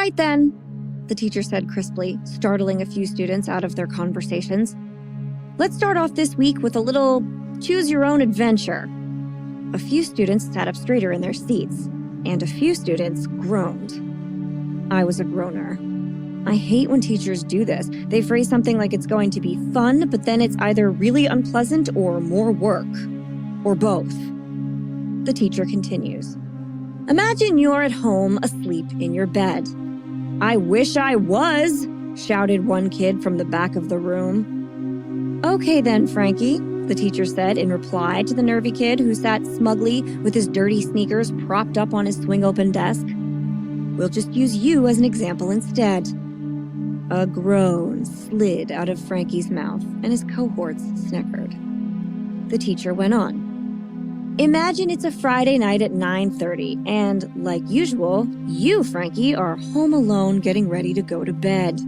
right then, the teacher said crisply, startling a few students out of their conversations. Let's start off this week with a little choose-your-own-adventure. A few students sat up straighter in their seats, and a few students groaned. I was a groaner. I hate when teachers do this. They phrase something like it's going to be fun, but then it's either really unpleasant or more work. Or both. The teacher continues. Imagine you're at home asleep in your bed. I wish I was, shouted one kid from the back of the room. Okay then, Frankie, the teacher said in reply to the nervy kid who sat smugly with his dirty sneakers propped up on his swing-open desk. We'll just use you as an example instead. A groan slid out of Frankie's mouth, and his cohorts snickered. The teacher went on. Imagine it's a Friday night at 9:30, and, like usual, you, Frankie, are home alone getting ready to go to bed.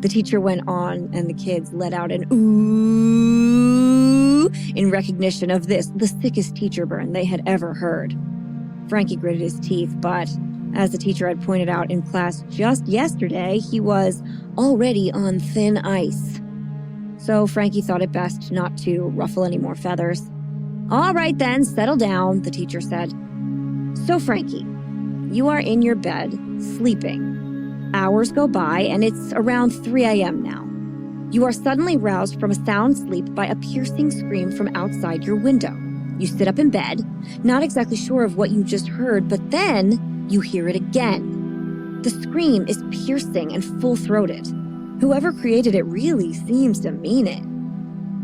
The teacher went on, and the kids let out an ooh in recognition of this, the sickest teacher burn they had ever heard. Frankie gritted his teeth, but as the teacher had pointed out in class just yesterday, he was already on thin ice. So Frankie thought it best not to ruffle any more feathers. All right then, settle down, the teacher said. So Frankie, you are in your bed, sleeping. Hours go by, and it's around 3 a.m. now. You are suddenly roused from a sound sleep by a piercing scream from outside your window. You sit up in bed, not exactly sure of what you just heard, but then you hear it again. The scream is piercing and full-throated. Whoever created it really seems to mean it.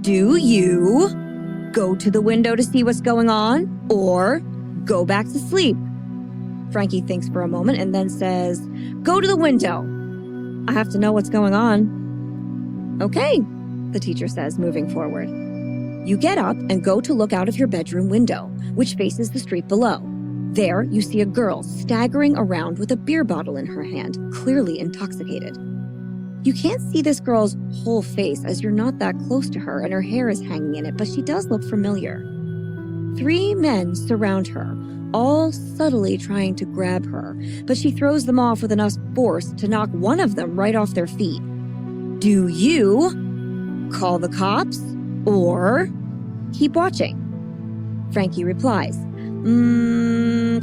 Do you go to the window to see what's going on, or go back to sleep? Frankie thinks for a moment and then says, go to the window. I have to know what's going on. Okay, the teacher says, moving forward. You get up and go to look out of your bedroom window, which faces the street below. There, you see a girl staggering around with a beer bottle in her hand, clearly intoxicated. You can't see this girl's whole face as you're not that close to her and her hair is hanging in it, but she does look familiar. 3 men surround her, all subtly trying to grab her, but she throws them off with enough force to knock one of them right off their feet. Do you call the cops or keep watching? Frankie replies,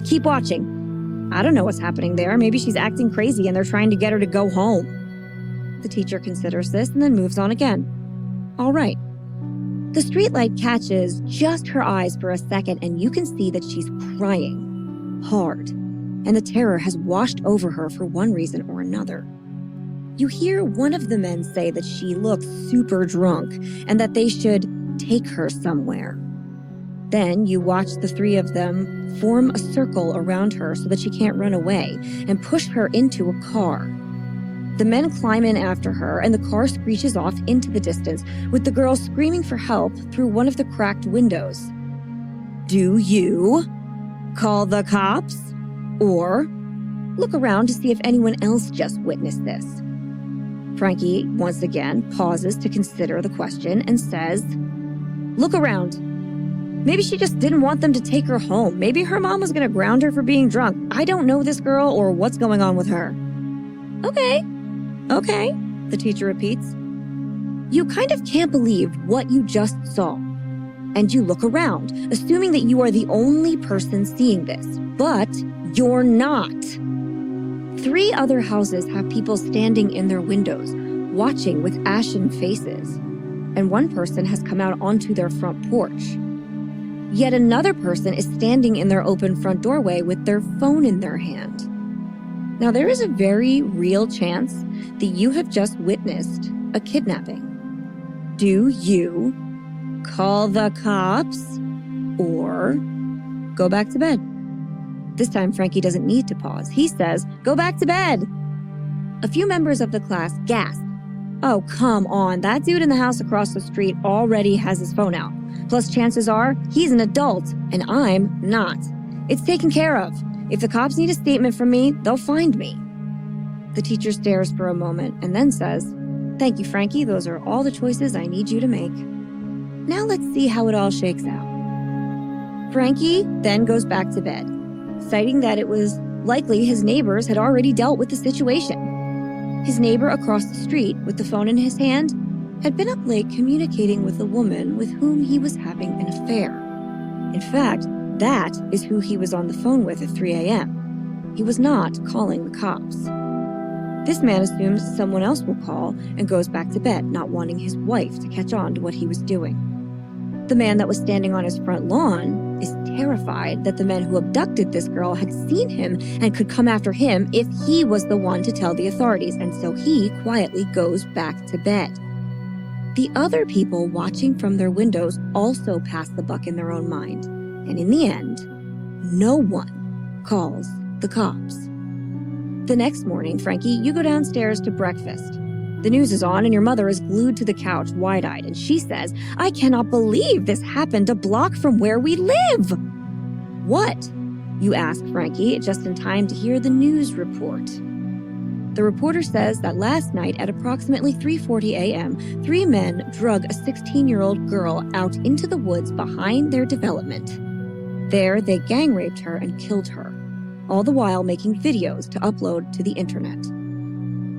keep watching. I don't know what's happening there. Maybe she's acting crazy and they're trying to get her to go home. The teacher considers this and then moves on again. All right. The streetlight catches just her eyes for a second, and you can see that she's crying hard, and the terror has washed over her for one reason or another. You hear one of the men say that she looks super drunk and that they should take her somewhere. Then you watch the 3 of them form a circle around her so that she can't run away and push her into a car. The men climb in after her, and the car screeches off into the distance, with the girl screaming for help through one of the cracked windows. Do you call the cops? Or look around to see if anyone else just witnessed this? Frankie, once again, pauses to consider the question and says, look around. Maybe she just didn't want them to take her home. Maybe her mom was going to ground her for being drunk. I don't know this girl or what's going on with her. Okay, the teacher repeats. You kind of can't believe what you just saw. And you look around, assuming that you are the only person seeing this. But you're not. 3 other houses have people standing in their windows, watching with ashen faces. And one person has come out onto their front porch. Yet another person is standing in their open front doorway with their phone in their hand. Now, there is a very real chance that you have just witnessed a kidnapping. Do you call the cops or go back to bed? This time, Frankie doesn't need to pause. He says, go back to bed. A few members of the class gasp. Oh, come on. That dude in the house across the street already has his phone out. Plus, chances are he's an adult and I'm not. It's taken care of. If the cops need a statement from me, they'll find me. The teacher stares for a moment and then says, thank you, Frankie. Those are all the choices I need you to make. Now let's see how it all shakes out. Frankie then goes back to bed, citing that it was Likely his neighbors had already dealt with the situation. His neighbor across the street, with the phone in his hand, had been up late communicating with a woman with whom he was having an affair. In fact, that is who he was on the phone with at 3 a.m. He was not calling the cops. This man assumes someone else will call and goes back to bed, not wanting his wife to catch on to what he was doing. The man that was standing on his front lawn is terrified that the men who abducted this girl had seen him and could come after him if he was the one to tell the authorities, and so he quietly goes back to bed. The other people watching from their windows also pass the buck in their own mind, and in the end, no one calls the cops. The next morning, Frankie, you go downstairs to breakfast. The news is on and your mother is glued to the couch, wide-eyed, and she says, "I cannot believe this happened a block from where we live." "What?" you ask Frankie, just in time to hear the news report. The reporter says that last night at approximately 3:40 a.m., 3 men drug a 16-year-old girl out into the woods behind their development. There, they gang raped her and killed her, all the while making videos to upload to the internet.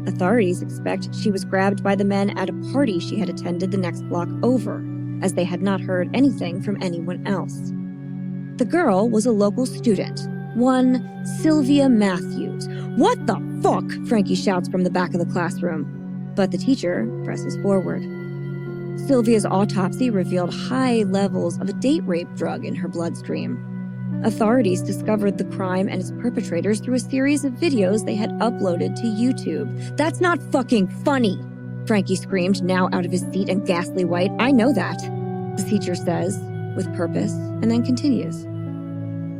Authorities expect she was grabbed by the men at a party she had attended the next block over, as they had not heard anything from anyone else. The girl was a local student, one Sylvia Matthews. "What the fuck?" Frankie shouts from the back of the classroom, but the teacher presses forward. Sylvia's autopsy revealed high levels of a date rape drug in her bloodstream. Authorities discovered the crime and its perpetrators through a series of videos they had uploaded to YouTube. "That's not fucking funny!" Frankie screamed, now out of his seat and ghastly white. "I know that," the teacher says, with purpose, and then continues.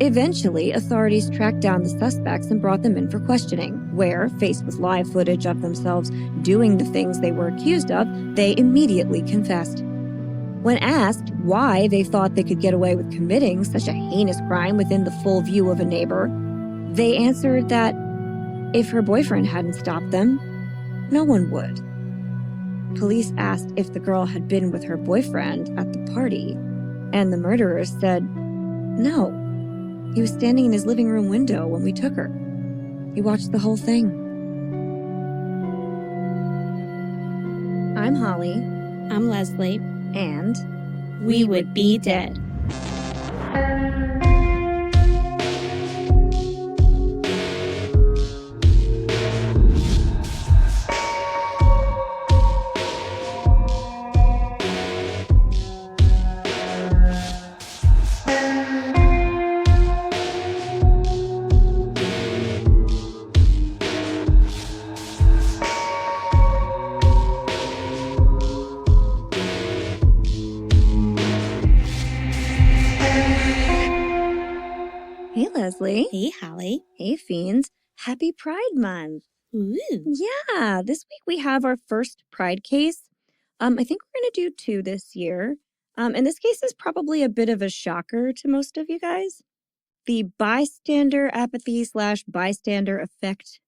Eventually, authorities tracked down the suspects and brought them in for questioning, where, faced with live footage of themselves doing the things they were accused of, they immediately confessed. When asked why they thought they could get away with committing such a heinous crime within the full view of a neighbor, they answered that if her boyfriend hadn't stopped them, no one would. Police asked if the girl had been with her boyfriend at the party, and the murderers said no. He was standing in his living room window when we took her. He watched the whole thing. I'm Holly. I'm Leslie. And we would be dead. Leslie. Hey, Holly. Hey, Fiends. Happy Pride Month. Ooh. Yeah, this week we have our first Pride case. I think we're going to do 2 this year. And this case is probably a bit of a shocker to most of you guys. The Bystander Apathy / Bystander Effect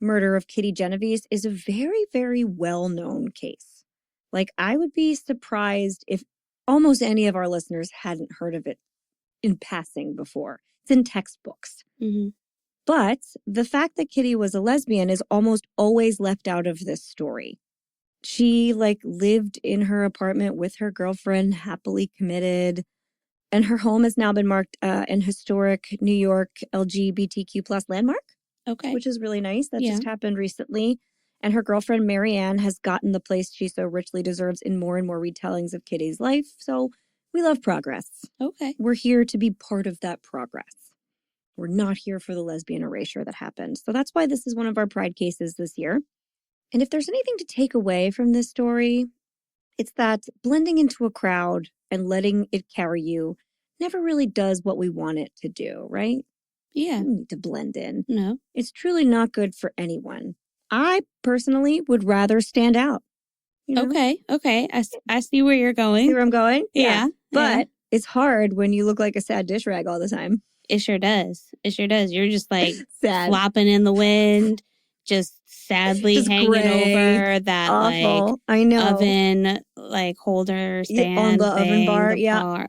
murder of Kitty Genovese is a very, very well-known case. Like, I would be surprised if almost any of our listeners hadn't heard of it in passing before. It's in textbooks. Mm-hmm. But the fact that Kitty was a lesbian is almost always left out of this story. She, lived in her apartment with her girlfriend, happily committed, and her home has now been marked an historic New York LGBTQ+ landmark. Okay. Which is really nice. That just happened recently. And her girlfriend, Marianne, has gotten the place she so richly deserves in more and more retellings of Kitty's life. So we love progress. Okay. We're here to be part of that progress. We're not here for the lesbian erasure that happened. So that's why this is one of our Pride cases this year. And if there's anything to take away from this story, it's that blending into a crowd and letting it carry you never really does what we want it to do, right? Yeah. You don't need to blend in. No. It's truly not good for anyone. I personally would rather stand out. You know? Okay. I see where you're going. See where I'm going? Yeah. But it's hard when you look like a sad dish rag all the time. It sure does. You're just sad, flopping in the wind, just sadly just hanging gray, over that awful. I know. oven holder stand on the thing, oven bar. Bar.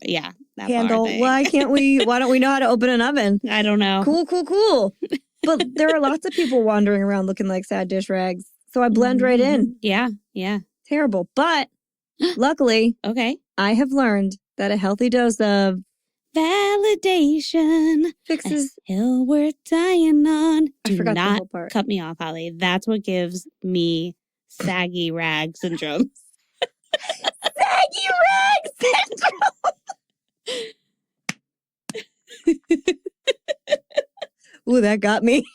That handle. Bar thing. Why don't we know how to open an oven? I don't know. Cool. But there are lots of people wandering around looking like sad dish rags. So I blend right in. Yeah, yeah. Terrible. But luckily, Okay. I have learned that a healthy dose of validation fixes a hill worth dying on. I forgot the not whole part. cut me off, Holly. That's what gives me saggy rag syndrome. saggy rag syndrome. Ooh, that got me.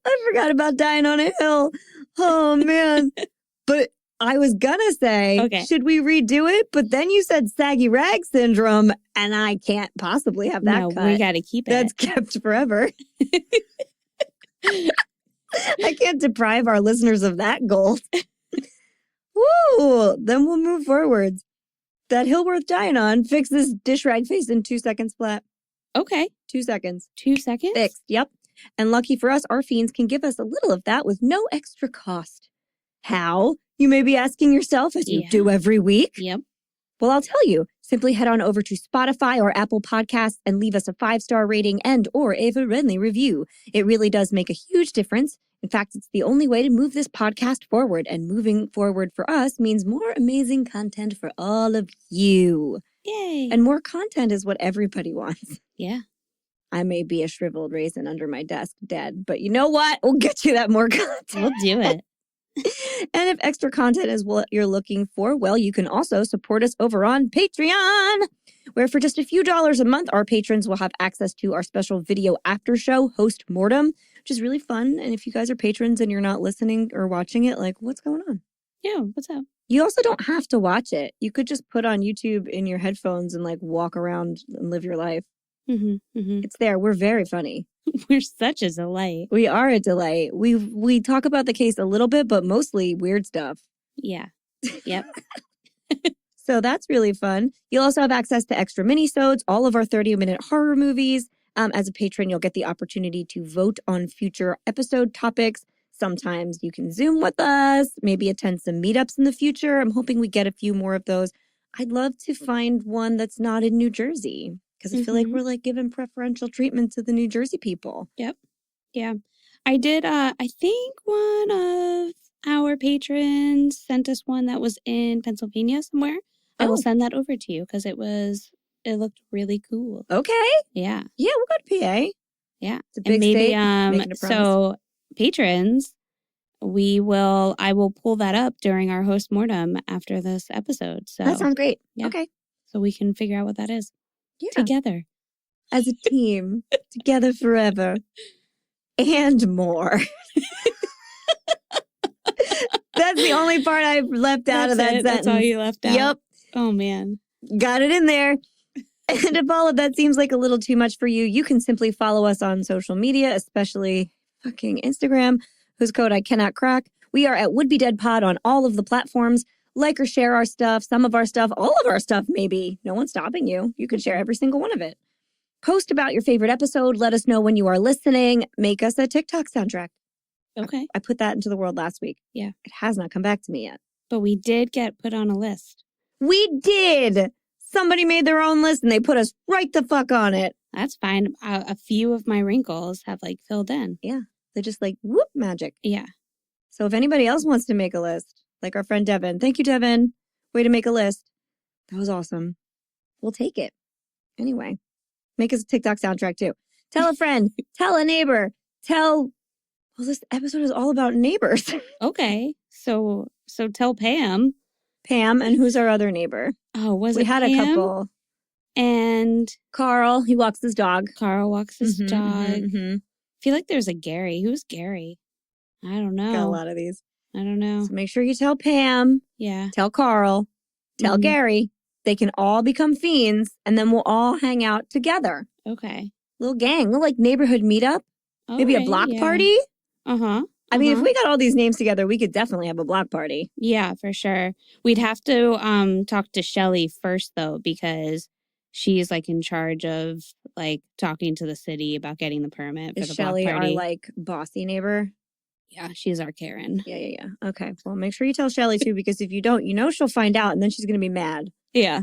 I forgot about dying on a hill. Oh, man. But I was gonna say, Okay. Should we redo it? But then you said saggy rag syndrome, and I can't possibly have that cut. We got to keep it. That's kept forever. I can't deprive our listeners of that gold. Woo! Then we'll move forwards. That hill worth dying on, fix this dish rag face in 2 seconds flat. Okay. 2 seconds. 2 seconds? Fixed, yep. And lucky for us, our fiends can give us a little of that with no extra cost. How? You may be asking yourself, as you do every week. Yep. Well, I'll tell you. Simply head on over to Spotify or Apple Podcasts and leave us a 5-star rating and or a friendly review. It really does make a huge difference. In fact, it's the only way to move this podcast forward. And moving forward for us means more amazing content for all of you. Yay. And more content is what everybody wants. Yeah. I may be a shriveled raisin under my desk dead, but you know what? We'll get you that more content. We'll do it. And if extra content is what you're looking for, well, you can also support us over on Patreon, where for just a few dollars a month, our patrons will have access to our special video after show, Host Mortem, which is really fun. And if you guys are patrons and you're not listening or watching it, like, what's going on? Yeah, what's up? You also don't have to watch it. You could just put on YouTube in your headphones and like walk around and live your life. It's there. We're very funny. We're such a delight. We are a delight. We talk about the case a little bit, but mostly weird stuff. Yeah. Yep. So that's really fun. You'll also have access to extra minisodes, all of our 30-minute horror movies. As a patron, you'll get the opportunity to vote on future episode topics. Sometimes you can Zoom with us, maybe attend some meetups in the future. I'm hoping we get a few more of those. I'd love to find one that's not in New Jersey, because I feel like we're like giving preferential treatment to the New Jersey people. Yep. Yeah. I did, I think one of our patrons sent us one that was in Pennsylvania somewhere. I will send that over to you because it looked really cool. Okay. Yeah. Yeah, we'll go to PA. Yeah. It's a big state. So patrons, I will pull that up during our host mortem after this episode. So that sounds great. Yeah. Okay. So we can figure out what that is. Yeah. Together. As a team. Together forever. And more. That's the only part I've left out of that sentence. That's all you left out? Yep. Oh, man. Got it in there. And if all of that seems like a little too much for you, you can simply follow us on social media, especially fucking Instagram, whose code I cannot crack. We are at Would Be Dead Pod on all of the platforms. Like or share our stuff, some of our stuff, all of our stuff, maybe. No one's stopping you. You can share every single one of it. Post about your favorite episode. Let us know when you are listening. Make us a TikTok soundtrack. Okay. I put that into the world last week. Yeah. It has not come back to me yet. But we did get put on a list. We did. Somebody made their own list and they put us right the fuck on it. That's fine. A few of my wrinkles have like filled in. Yeah. They're just like, whoop, magic. Yeah. So if anybody else wants to make a list, like our friend Devin. Thank you, Devin. Way to make a list. That was awesome. We'll take it. Anyway, make us a TikTok soundtrack too. Tell a friend. Tell a neighbor. Well, this episode is all about neighbors. Okay. So tell Pam. Pam, and who's our other neighbor? Oh, we had Pam? a couple. And Carl, he walks his dog. Carl walks his dog. I feel like there's a Gary. Who's Gary? I don't know. Got a lot of these. I don't know. So make sure you tell Pam. Yeah. Tell Carl. Tell Gary. They can all become fiends, and then we'll all hang out together. Okay. Little gang. Little like neighborhood meetup. Maybe a block party. Uh-huh. I mean, if we got all these names together, we could definitely have a block party. Yeah, for sure. We'd have to talk to Shelly first, though, because she's like in charge of like talking to the city about getting the permit for the Shelly block party. our like bossy neighbor? Yeah, she's our Karen. Yeah. Okay. Well, make sure you tell Shelly too, because if you don't, she'll find out and then she's going to be mad. Yeah.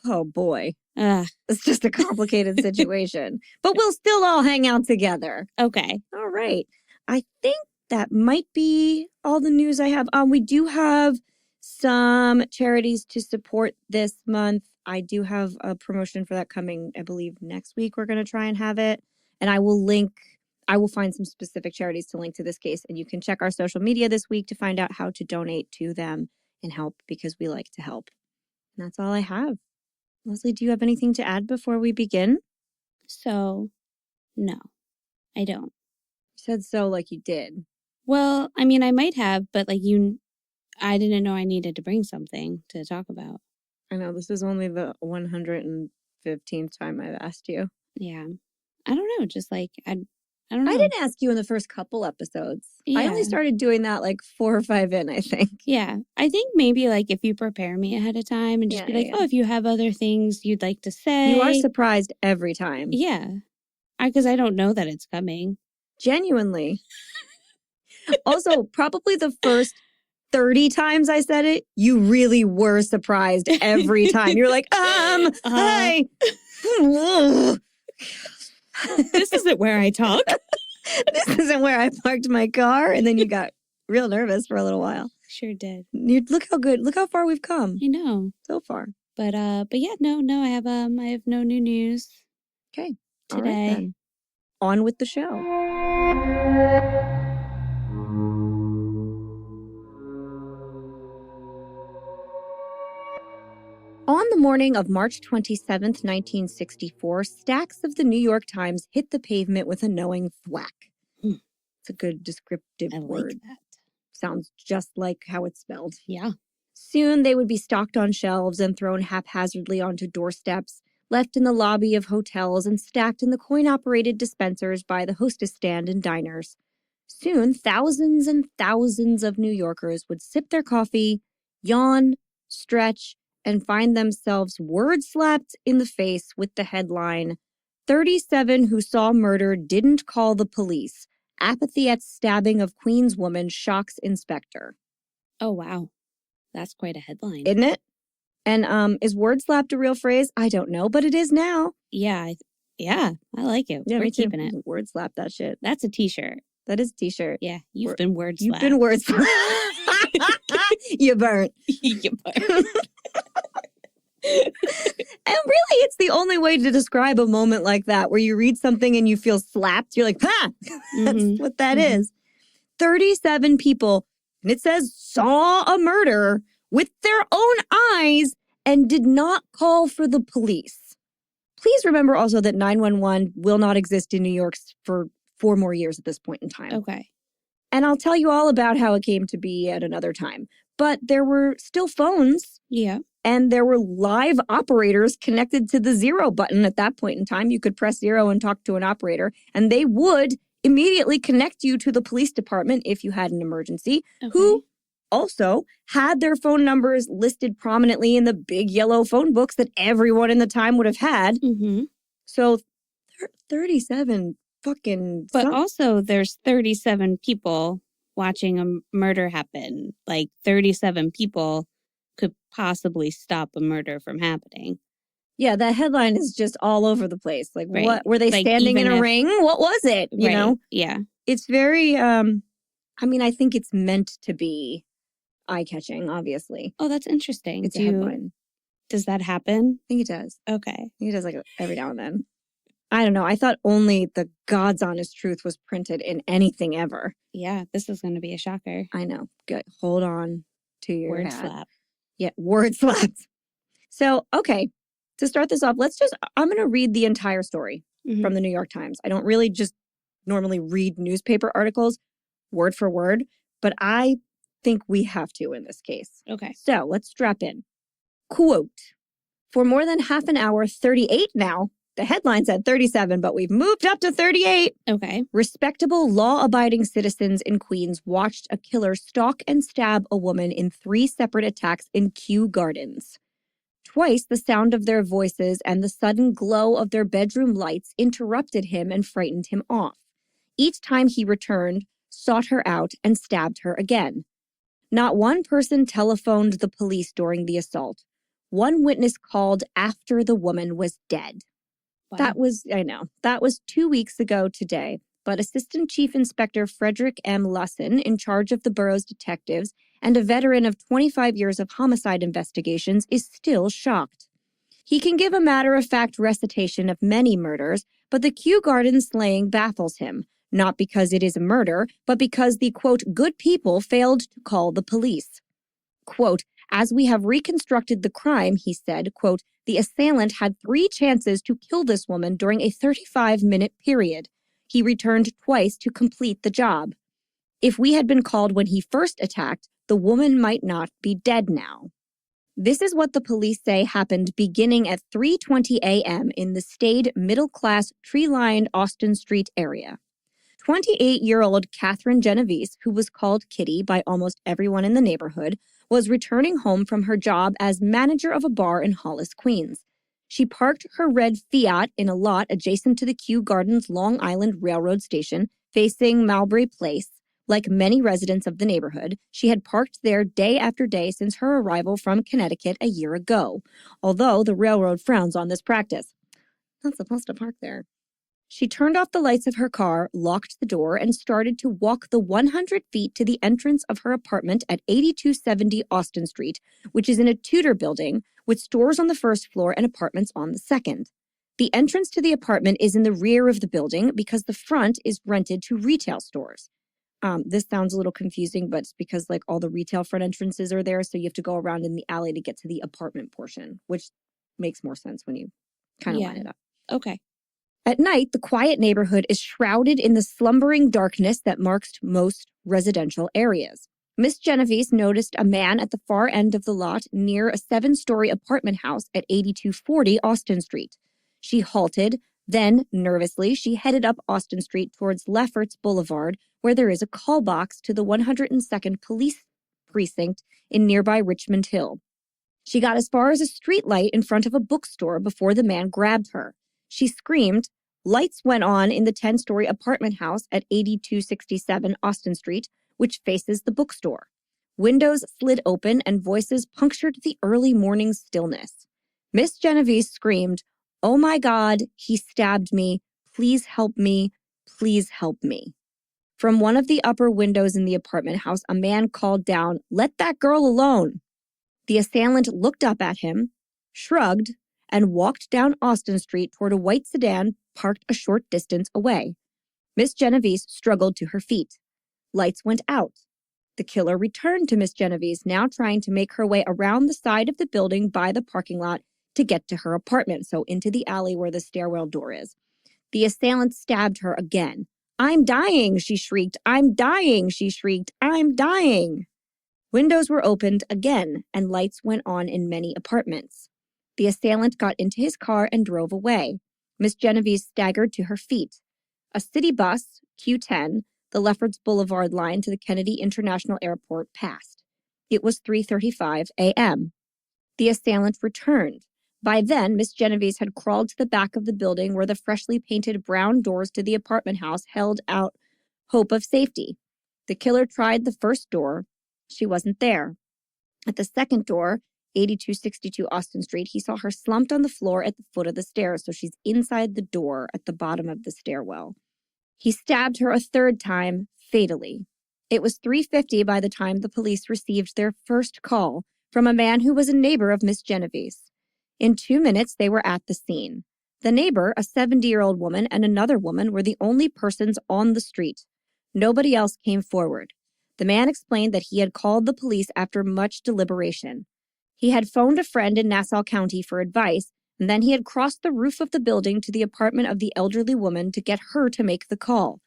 Oh, boy. Ugh. It's just a complicated situation. But we'll still all hang out together. Okay. All right. I think that might be all the news I have. We do have some charities to support this month. I do have a promotion for that coming, I believe, next week. We're going to try and have it. And I will find some specific charities to link to this case. And you can check our social media this week to find out how to donate to them and help, because we like to help. And that's all I have. Leslie, do you have anything to add before we begin? So, no, I don't. You said so like you did. Well, I mean, I might have, but like I didn't know I needed to bring something to talk about. I know, this is only the 115th time I've asked you. Yeah. I don't know, just like, I don't know. I didn't ask you in the first couple episodes. Yeah. I only started doing that like 4 or 5 in, I think. Yeah. I think maybe like if you prepare me ahead of time and just be like, oh, if you have other things you'd like to say. You are surprised every time. Yeah. Because I don't know that it's coming. Genuinely. Also, probably the first 30 times I said it, you really were surprised every time. You're like, hi. This isn't where I talk. This isn't where I parked my car. And then you got real nervous for a little while. Sure did. Look how far we've come. I know. So far. But yeah, no, I have no new news. Okay. Today. All right, then. On with the show. On the morning of March 27th, 1964, stacks of the New York Times hit the pavement with a knowing thwack. It's a good descriptive word. Like that. Sounds just like how it's spelled. Yeah. Soon they would be stocked on shelves and thrown haphazardly onto doorsteps, left in the lobby of hotels and stacked in the coin-operated dispensers by the hostess stand in diners. Soon, thousands and thousands of New Yorkers would sip their coffee, yawn, stretch, and find themselves word-slapped in the face with the headline, 37 who saw murder didn't call the police. Apathy at stabbing of Queens woman shocks inspector. Oh, wow. That's quite a headline. Isn't it? And is word-slapped a real phrase? I don't know, but it is now. Yeah, I like it. Yeah, we're keeping it. Word-slap that shit. That's a t-shirt. That is a t-shirt. Yeah, you've been word-slapped. You've been word-slapped. You burnt. You burnt. And really, it's the only way to describe a moment like that, where you read something and you feel slapped. You're like, ha! That's what that is. 37 people, and it says, saw a murder with their own eyes and did not call for the police. Please remember also that 911 will not exist in New York for 4 more years at this point in time. Okay. And I'll tell you all about how it came to be at another time. But there were still phones. Yeah. And there were live operators connected to the 0 button at that point in time. You could press 0 and talk to an operator, and they would immediately connect you to the police department if you had an emergency, who also had their phone numbers listed prominently in the big yellow phone books that everyone in the time would have had. So 37 fucking... But also there's 37 people watching a murder happen. Like 37 people could possibly stop a murder from happening. Yeah, that headline is just all over the place. Like, right. What were they standing in a ring? What was it? You know? Yeah. It's very, I mean, I think it's meant to be eye-catching, obviously. Oh, that's interesting. It's a headline. Does that happen? I think it does. Okay. I think it does, like, every now and then. I don't know. I thought only the God's honest truth was printed in anything ever. Yeah, this is going to be a shocker. I know. Good. Hold on to your word hat. slap. Yeah, word slaps. So, okay. To start this off, I'm going to read the entire story from the New York Times. I don't really just normally read newspaper articles word for word, but I think we have to in this case. Okay. So let's strap in. Quote, for more than half an hour, 38 now, the headline said 37, but we've moved up to 38. Okay. Respectable, law-abiding citizens in Queens watched a killer stalk and stab a woman in 3 separate attacks in Kew Gardens. Twice, the sound of their voices and the sudden glow of their bedroom lights interrupted him and frightened him off. Each time he returned, sought her out, and stabbed her again. Not one person telephoned the police during the assault. One witness called after the woman was dead. Wow. That was 2 weeks ago today, but Assistant Chief Inspector Frederick M. Lusson, in charge of the borough's detectives and a veteran of 25 years of homicide investigations, is still shocked. He can give a matter-of-fact recitation of many murders, but the Kew Garden slaying baffles him, not because it is a murder, but because the, quote, good people failed to call the police. Quote, as we have reconstructed the crime, he said, quote, the assailant had 3 chances to kill this woman during a 35-minute period. He returned twice to complete the job. If we had been called when he first attacked, the woman might not be dead now. This is what the police say happened beginning at 3:20 a.m. in the staid, middle-class, tree-lined Austin Street area. 28-year-old Catherine Genovese, who was called Kitty by almost everyone in the neighborhood, was returning home from her job as manager of a bar in Hollis, Queens. She parked her red Fiat in a lot adjacent to the Kew Gardens Long Island Railroad Station, facing Mowbray Place. Like many residents of the neighborhood, she had parked there day after day since her arrival from Connecticut a year ago, although the railroad frowns on this practice. Not supposed to park there. She turned off the lights of her car, locked the door, and started to walk the 100 feet to the entrance of her apartment at 8270 Austin Street, which is in a Tudor building with stores on the first floor and apartments on the second. The entrance to the apartment is in the rear of the building because the front is rented to retail stores. This sounds a little confusing, but it's because like all the retail front entrances are there, so you have to go around in the alley to get to the apartment portion, which makes more sense when you kind of line it up. Okay. At night, the quiet neighborhood is shrouded in the slumbering darkness that marks most residential areas. Miss Genovese noticed a man at the far end of the lot near a 7-story apartment house at 8240 Austin Street. She halted, then, nervously, she headed up Austin Street towards Lefferts Boulevard, where there is a call box to the 102nd Police Precinct in nearby Richmond Hill. She got as far as a street light in front of a bookstore before the man grabbed her. She screamed. Lights went on in the 10-story apartment house at 8267 Austin Street, which faces the bookstore. Windows slid open and voices punctured the early morning stillness. Miss Genovese screamed, "Oh my God, he stabbed me. Please help me. Please help me." From one of the upper windows in the apartment house, a man called down, "Let that girl alone." The assailant looked up at him, shrugged, and walked down Austin Street toward a white sedan parked a short distance away. Miss Genovese struggled to her feet. Lights went out. The killer returned to Miss Genovese, now trying to make her way around the side of the building by the parking lot to get to her apartment, so into the alley where the stairwell door is. The assailant stabbed her again. "I'm dying," she shrieked. "I'm dying," she shrieked. "I'm dying." Windows were opened again, and lights went on in many apartments. The assailant got into his car and drove away. Miss Genovese staggered to her feet. A city bus, Q10, the Lefferts Boulevard line to the Kennedy International Airport, passed. It was 3:35 a.m. The assailant returned. By then, Miss Genovese had crawled to the back of the building where the freshly painted brown doors to the apartment house held out hope of safety. The killer tried the first door. She wasn't there. At the second door, 8262 Austin Street, he saw her slumped on the floor at the foot of the stairs, so she's inside the door at the bottom of the stairwell. He stabbed her a third time, fatally. It was 3:50 by the time the police received their first call from a man who was a neighbor of Miss Genovese. In 2 minutes, they were at the scene. The neighbor, a 70-year-old woman, and another woman were the only persons on the street. Nobody else came forward. The man explained that he had called the police after much deliberation. He had phoned a friend in Nassau County for advice, and then he had crossed the roof of the building to the apartment of the elderly woman to get her to make the call.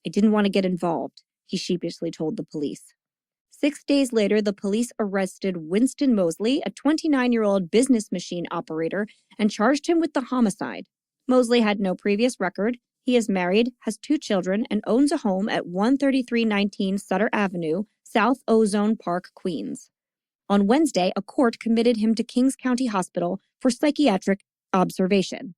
"I didn't want to get involved," he sheepishly told the police. 6 days later, the police arrested Winston Mosley, a 29-year-old business machine operator, and charged him with the homicide. Mosley had no previous record. He is married, has 2 children, and owns a home at 13319 Sutter Avenue, South Ozone Park, Queens. On Wednesday, a court committed him to Kings County Hospital for psychiatric observation.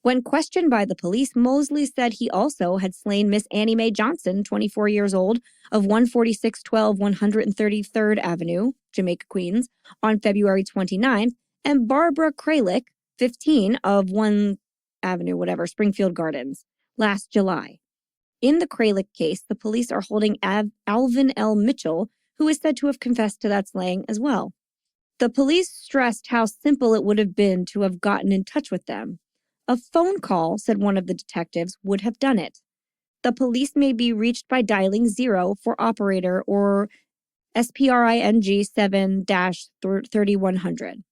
When questioned by the police, Mosley said he also had slain Miss Annie Mae Johnson, 24 years old, of 14612 133rd Avenue, Jamaica, Queens, on February 29th, and Barbara Kralik, 15, of 1 Avenue, whatever, Springfield Gardens, last July. In the Kralik case, the police are holding Alvin L. Mitchell, who is said to have confessed to that slaying as well. The police stressed how simple it would have been to have gotten in touch with them. A phone call, said one of the detectives, would have done it. The police may be reached by dialing 0 for operator or SPRING 7-3100.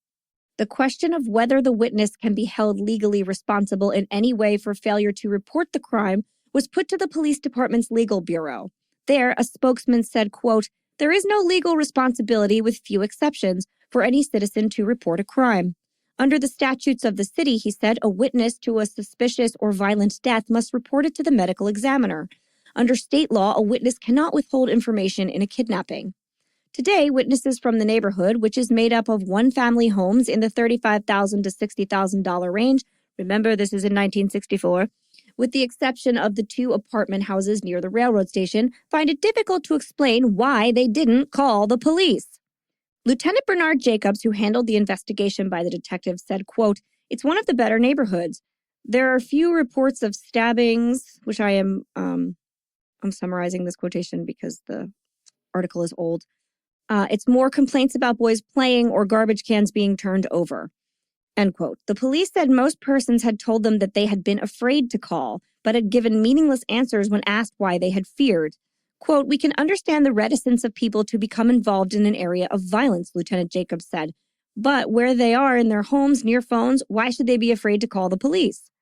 The question of whether the witness can be held legally responsible in any way for failure to report the crime was put to the police department's legal bureau. There, a spokesman said, quote, "There is no legal responsibility, with few exceptions, for any citizen to report a crime. Under the statutes of the city," he said, "a witness to a suspicious or violent death must report it to the medical examiner. Under state law, a witness cannot withhold information in a kidnapping." Today, witnesses from the neighborhood, which is made up of one-family homes in the $35,000 to $60,000 range, remember this is in 1964, with the exception of the 2 apartment houses near the railroad station, find it difficult to explain why they didn't call the police. Lieutenant Bernard Jacobs, who handled the investigation by the detectives, said, quote, "It's one of the better neighborhoods. There are few reports of stabbings," which I'm summarizing this quotation because the article is old. "It's more complaints about boys playing or garbage cans being turned over." End quote. The police said most persons had told them that they had been afraid to call, but had given meaningless answers when asked why they had feared. Quote, "We can understand the reticence of people to become involved in an area of violence," Lieutenant Jacobs said. "But where they are in their homes near phones, why should they be afraid to call the police?"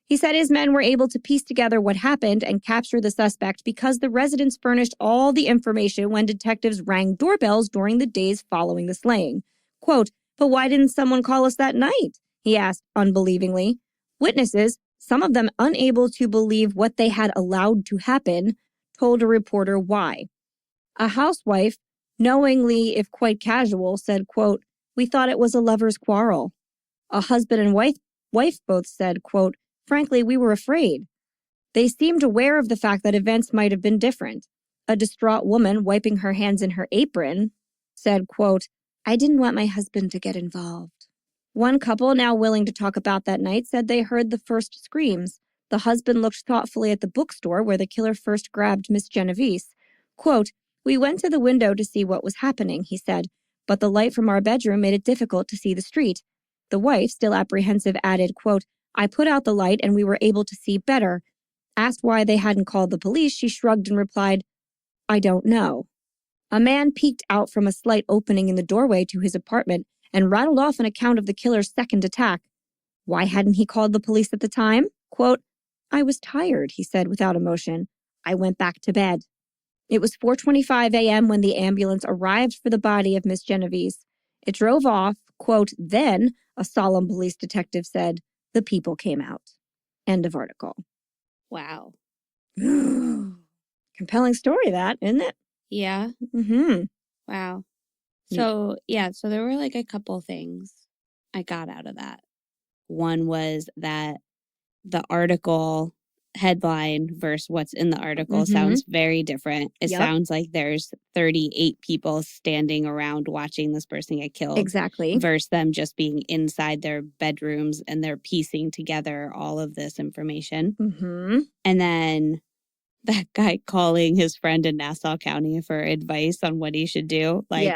He said his men were able to piece together what happened and capture the suspect because the residents furnished all the information when detectives rang doorbells during the days following the slaying. Quote, "But why didn't someone call us that night?" he asked unbelievingly. Witnesses, some of them unable to believe what they had allowed to happen, told a reporter why. A housewife, knowingly if quite casual, said, quote, "We thought it was a lover's quarrel." A husband and wife both said, quote, "Frankly, we were afraid." They seemed aware of the fact that events might have been different. A distraught woman, wiping her hands in her apron, said, quote, "I didn't want my husband to get involved." One couple, now willing to talk about that night, said they heard the first screams. The husband looked thoughtfully at the bookstore where the killer first grabbed Miss Genovese. Quote, "We went to the window to see what was happening," he said, "but the light from our bedroom made it difficult to see the street." The wife, still apprehensive, added, quote, "I put out the light and we were able to see better." Asked why they hadn't called the police, she shrugged and replied, "I don't know." A man peeked out from a slight opening in the doorway to his apartment and rattled off an account of the killer's second attack. Why hadn't he called the police at the time? Quote, "I was tired," he said without emotion. "I went back to bed." It was 4:25 a.m. when the ambulance arrived for the body of Miss Genovese. It drove off, quote, "Then," a solemn police detective said, "the people came out." End of article. Wow. Compelling story, that, isn't it? Yeah. Mm-hmm. Wow. So, so there were like a couple things I got out of that. One was that the article headline versus what's in the article sounds very different. It sounds like there's 38 people standing around watching this person get killed. Exactly. Versus them just being inside their bedrooms and they're piecing together all of this information. Mm-hmm. And then that guy calling his friend in Nassau County for advice on what he should do. Like,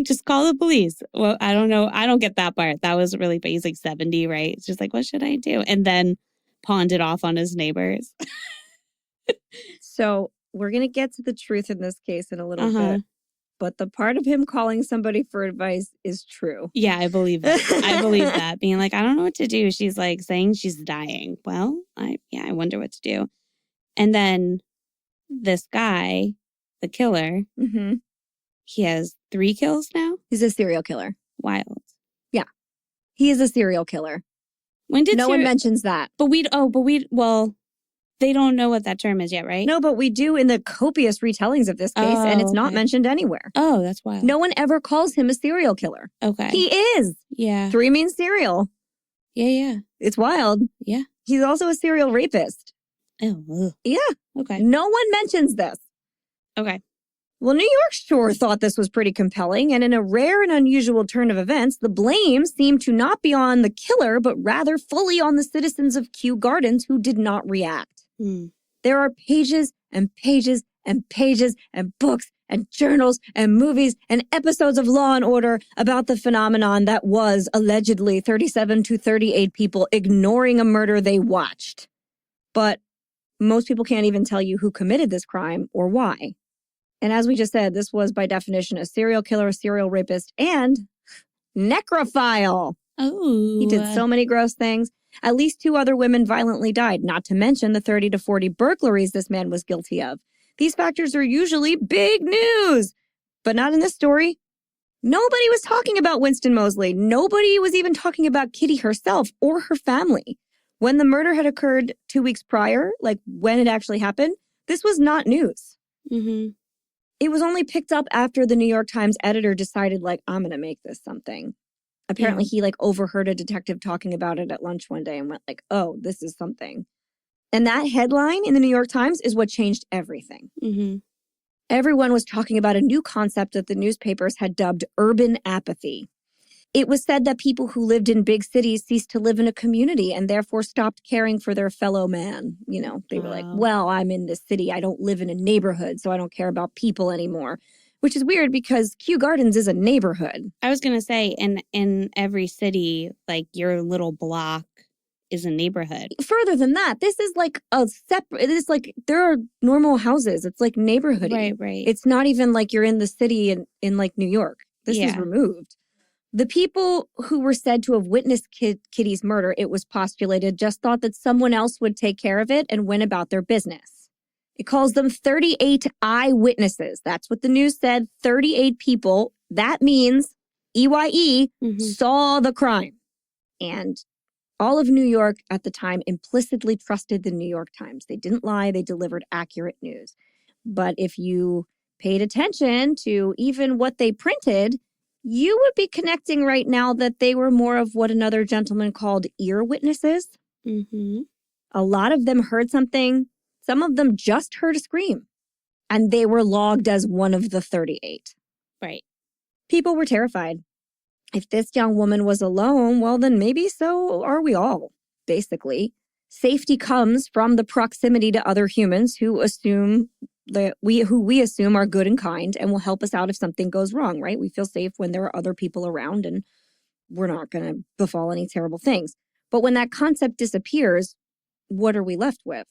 just call the police. Well, I don't know. I don't get that part. That was really, but he's like 70, right? It's just like, what should I do? And then pawned it off on his neighbors. So we're going to get to the truth in this case in a little bit. But the part of him calling somebody for advice is true. Yeah, I believe that. I believe that. Being like, I don't know what to do. She's like saying she's dying. Well, I wonder what to do. And then this guy, the killer, he has 3 kills now? He's a serial killer. Wild. Yeah. He is a serial killer. When did no one mentions that. Well, they don't know what that term is yet, right? No, but we do in the copious retellings of this case, and it's not mentioned anywhere. Oh, that's wild. No one ever calls him a serial killer. Okay. He is. Yeah. 3 means serial. Yeah. It's wild. Yeah. He's also a serial rapist. Oh. Yeah. Okay. No one mentions this. Okay. Well, New York sure thought this was pretty compelling, and in a rare and unusual turn of events, the blame seemed to not be on the killer, but rather fully on the citizens of Kew Gardens who did not react. There are pages and pages and pages and books and journals and movies and episodes of Law and Order about the phenomenon that was allegedly 37 to 38 people ignoring a murder they watched. But most people can't even tell you who committed this crime or why. And as we just said, this was by definition a serial killer, a serial rapist, and necrophile. Oh. He did so many gross things. At least 2 other women violently died, not to mention the 30 to 40 burglaries this man was guilty of. These factors are usually big news, but not in this story. Nobody was talking about Winston Moseley. Nobody was even talking about Kitty herself or her family. When the murder had occurred 2 weeks prior, like when it actually happened, this was not news. It was only picked up after the New York Times editor decided, like, I'm going to make this something. Apparently, he, like, overheard a detective talking about it at lunch one day and went, like, oh, this is something. And that headline in the New York Times is what changed everything. Everyone was talking about a new concept that the newspapers had dubbed urban apathy. It was said that people who lived in big cities ceased to live in a community and therefore stopped caring for their fellow man. You know, they were like, well, I'm in this city. I don't live in a neighborhood, so I don't care about people anymore. Which is weird because Kew Gardens is a neighborhood. I was going to say, in every city, like your little block is a neighborhood. Further than that, this is like a separate, it is like there are normal houses. It's like neighborhoody. Right. It's not even like you're in the city in like New York. This is removed. The people who were said to have witnessed Kitty's murder, it was postulated, just thought that someone else would take care of it and went about their business. It calls them 38 eyewitnesses. That's what the news said, 38 people. That means EYE saw the crime. And all of New York at the time implicitly trusted the New York Times. They didn't lie, they delivered accurate news. But if you paid attention to even what they printed, you would be connecting right now that they were more of what another gentleman called ear witnesses. A lot of them heard something. Some of them just heard a scream. And they were logged as one of the 38. Right. People were terrified. If this young woman was alone, well, then maybe so are we all, basically. Safety comes from the proximity to other humans who assume we assume are good and kind and will help us out if something goes wrong, right? We feel safe when there are other people around and we're not going to befall any terrible things. But when that concept disappears, what are we left with?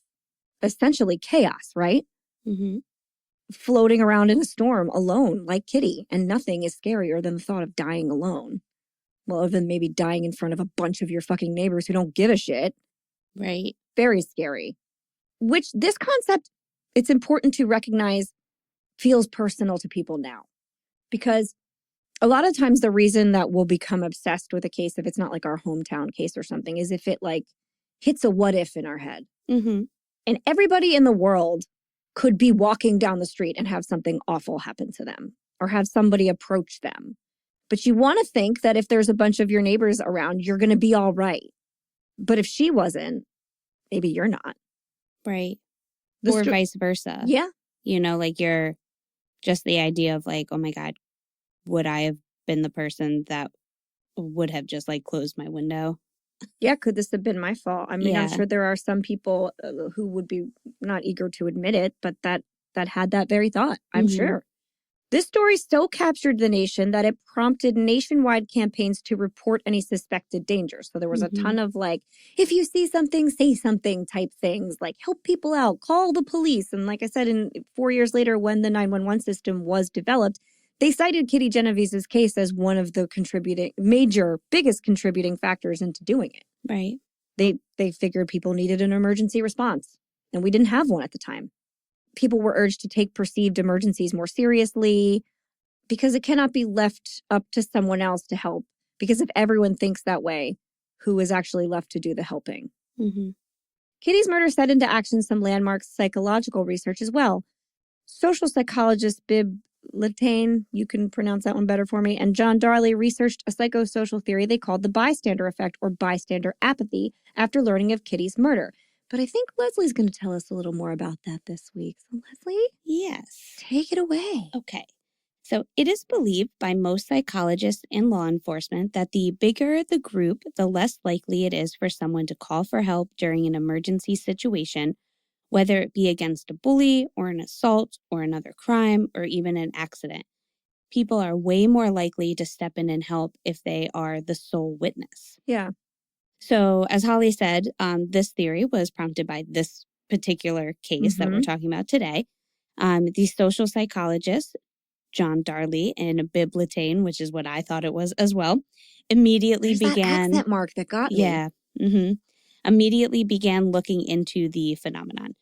Essentially chaos, right? Floating around in a storm alone like Kitty, and nothing is scarier than the thought of dying alone. Well, other than maybe dying in front of a bunch of your fucking neighbors who don't give a shit. Right. Very scary. Which this concept, it's important to recognize, feels personal to people now. Because a lot of times the reason that we'll become obsessed with a case, if it's not like our hometown case or something, is if it like hits a what if in our head. And everybody in the world could be walking down the street and have something awful happen to them or have somebody approach them. But you want to think that if there's a bunch of your neighbors around, you're going to be all right. But if she wasn't, maybe you're not. Right. Or vice versa. Yeah. You know, like you're just the idea of like, oh my God, would I have been the person that would have just like closed my window? Yeah, could this have been my fault? I mean, I'm sure there are some people who would be not eager to admit it, but that had that very thought, I'm sure. This story so captured the nation that it prompted nationwide campaigns to report any suspected dangers. So there was a ton of like, if you see something, say something type things, like help people out, call the police. And like I said, 4 years later, when the 911 system was developed, they cited Kitty Genovese's case as one of the biggest contributing factors into doing it. Right. They figured people needed an emergency response, and we didn't have one at the time. People were urged to take perceived emergencies more seriously because it cannot be left up to someone else to help. Because if everyone thinks that way, who is actually left to do the helping? Kitty's murder set into action some landmark psychological research as well. Social psychologist Bib Latane, you can pronounce that one better for me, and John Darley researched a psychosocial theory they called the bystander effect or bystander apathy after learning of Kitty's murder. But I think Leslie's going to tell us a little more about that this week. So, Leslie? Yes. Take it away. Okay. So it is believed by most psychologists and law enforcement that the bigger the group, the less likely it is for someone to call for help during an emergency situation, whether it be against a bully or an assault or another crime or even an accident. People are way more likely to step in and help if they are the sole witness. Yeah. So as Holly said, this theory was prompted by this particular case that we're talking about today. The social psychologist, John Darley and Bib Latane, which is what I thought it was as well, immediately There's began... that accent mark that got me. Yeah. Immediately began looking into the phenomenon.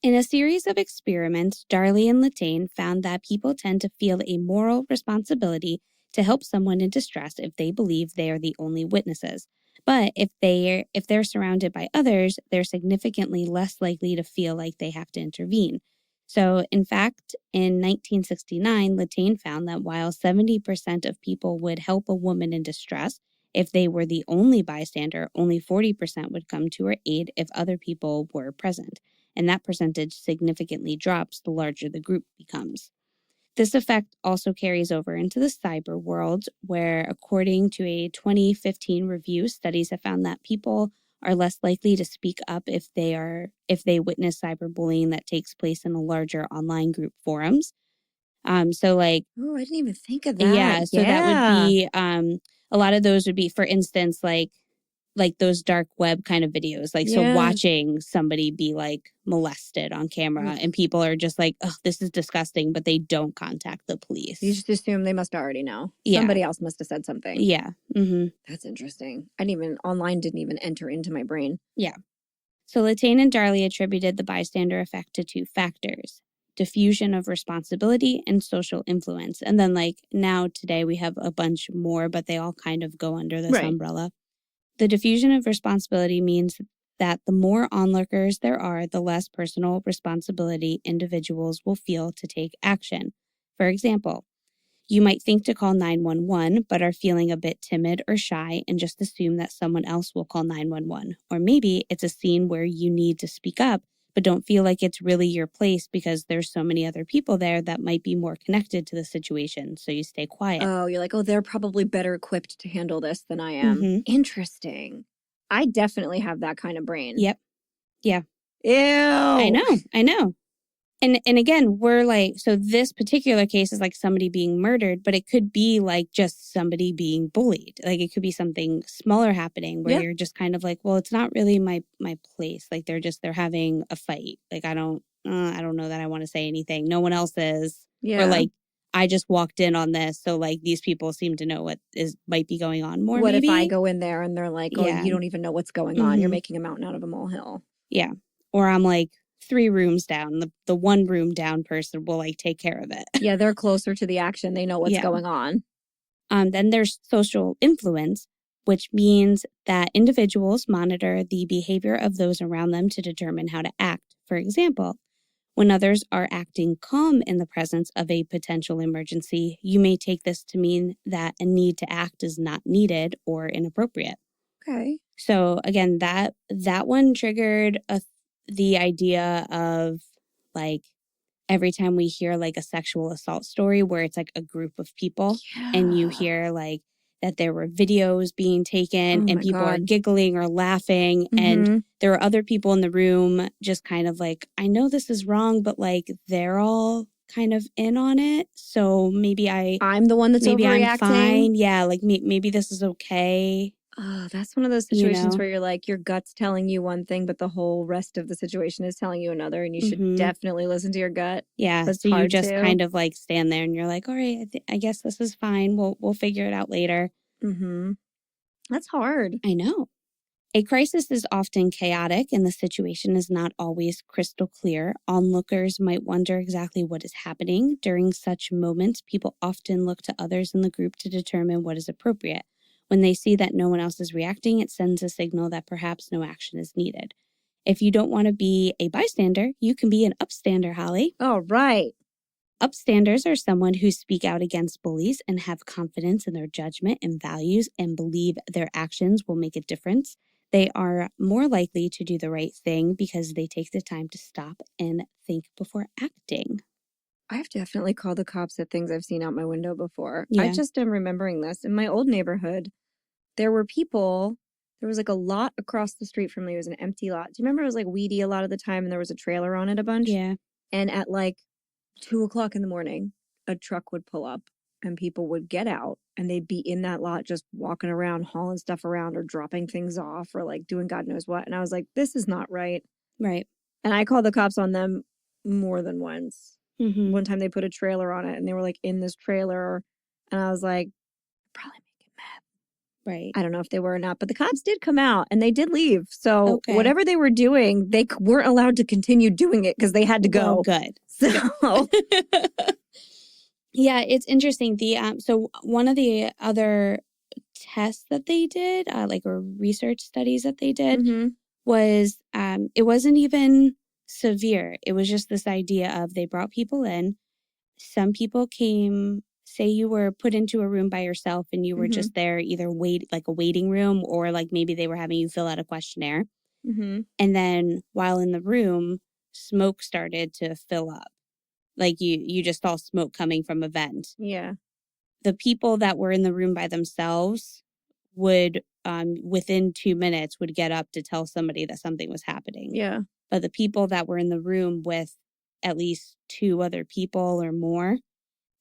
In a series of experiments, Darley and Latane found that people tend to feel a moral responsibility to help someone in distress if they believe they are the only witnesses. But if they're surrounded by others, they're significantly less likely to feel like they have to intervene. So, in fact, in 1969, Latane found that while 70% of people would help a woman in distress, if they were the only bystander, only 40% would come to her aid if other people were present. And that percentage significantly drops the larger the group becomes. This effect also carries over into the cyber world, where according to a 2015 review, studies have found that people are less likely to speak up if they witness cyberbullying that takes place in a larger online group forums. So like, oh, I didn't even think of that. Yeah, so that would be a lot of those would be, for instance, like those dark web kind of videos. Like, so watching somebody be like molested on camera and people are just like, oh, this is disgusting, but they don't contact the police. You just assume they must already know. Yeah. Somebody else must have said something. Yeah. That's interesting. Online didn't even enter into my brain. Yeah. So Latane and Darley attributed the bystander effect to two factors: diffusion of responsibility and social influence. And then like now today we have a bunch more, but they all kind of go under this umbrella. The diffusion of responsibility means that the more onlookers there are, the less personal responsibility individuals will feel to take action. For example, you might think to call 911, but are feeling a bit timid or shy and just assume that someone else will call 911. Or maybe it's a scene where you need to speak up, but don't feel like it's really your place because there's so many other people there that might be more connected to the situation, so you stay quiet. Oh, you're like, oh, they're probably better equipped to handle this than I am. Interesting. I definitely have that kind of brain. Yep. Yeah. Ew. I know. And again, we're like, so this particular case is like somebody being murdered, but it could be like just somebody being bullied. Like it could be something smaller happening where you're just kind of like, well, it's not really my place. Like they're having a fight. Like I don't know that I want to say anything. No one else is. Yeah. Or like I just walked in on this, so like these people seem to know what might be going on more. What maybe? If I go in there and they're like, oh, you don't even know what's going on. You're making a mountain out of a molehill. Yeah. Or I'm like 3 rooms down. The one room down person will like take care of it. Yeah, they're closer to the action. They know what's going on. Then there's social influence, which means that individuals monitor the behavior of those around them to determine how to act. For example, when others are acting calm in the presence of a potential emergency, you may take this to mean that a need to act is not needed or inappropriate. Okay. So again, that one triggered the idea of like every time we hear like a sexual assault story where it's like a group of people and you hear like that there were videos being taken and people are giggling or laughing and there are other people in the room just kind of like, I know this is wrong, but like they're all kind of in on it. So maybe I'm the one that's overreacting. I'm fine. Yeah, like maybe this is okay. Oh, that's one of those situations where you're like, your gut's telling you one thing, but the whole rest of the situation is telling you another, and you should definitely listen to your gut. Yeah, so you just kind of like stand there and you're like, all right, I guess this is fine. We'll figure it out later. That's hard. I know. A crisis is often chaotic and the situation is not always crystal clear. Onlookers might wonder exactly what is happening. During such moments, people often look to others in the group to determine what is appropriate. When they see that no one else is reacting, it sends a signal that perhaps no action is needed. If you don't want to be a bystander, you can be an upstander, Holly. All right. Upstanders are someone who speak out against bullies and have confidence in their judgment and values and believe their actions will make a difference. They are more likely to do the right thing because they take the time to stop and think before acting. I've definitely called the cops at things I've seen out my window before. I Yeah. just am remembering this. In my old neighborhood, there were people, there was like a lot across the street from me. It was an empty lot. Do you remember it was like weedy a lot of the time and there was a trailer on it a bunch? Yeah. And at like 2:00 in the morning, a truck would pull up and people would get out and they'd be in that lot just walking around, hauling stuff around or dropping things off or like doing God knows what. And I was like, this is not right. Right. And I called the cops on them more than once. Mm-hmm. One time they put a trailer on it and they were like in this trailer. And I was like, probably making mad. Right. I don't know if they were or not, but the cops did come out and they did leave. So Okay. whatever they were doing, they weren't allowed to continue doing it because they had to go. Well, good. So yeah, it's interesting. So one of the other tests that they did, or research studies that they did, Mhm. was it wasn't even severe. It was just this idea of they brought people in. Some people came, say you were put into a room by yourself and you were just there, either like a waiting room or like maybe they were having you fill out a questionnaire. Mhm. And then while in the room, smoke started to fill up. Like you just saw smoke coming from a vent. Yeah. The people that were in the room by themselves would, within 2 minutes, would get up to tell somebody that something was happening. Yeah. But the people that were in the room with at least 2 other people or more,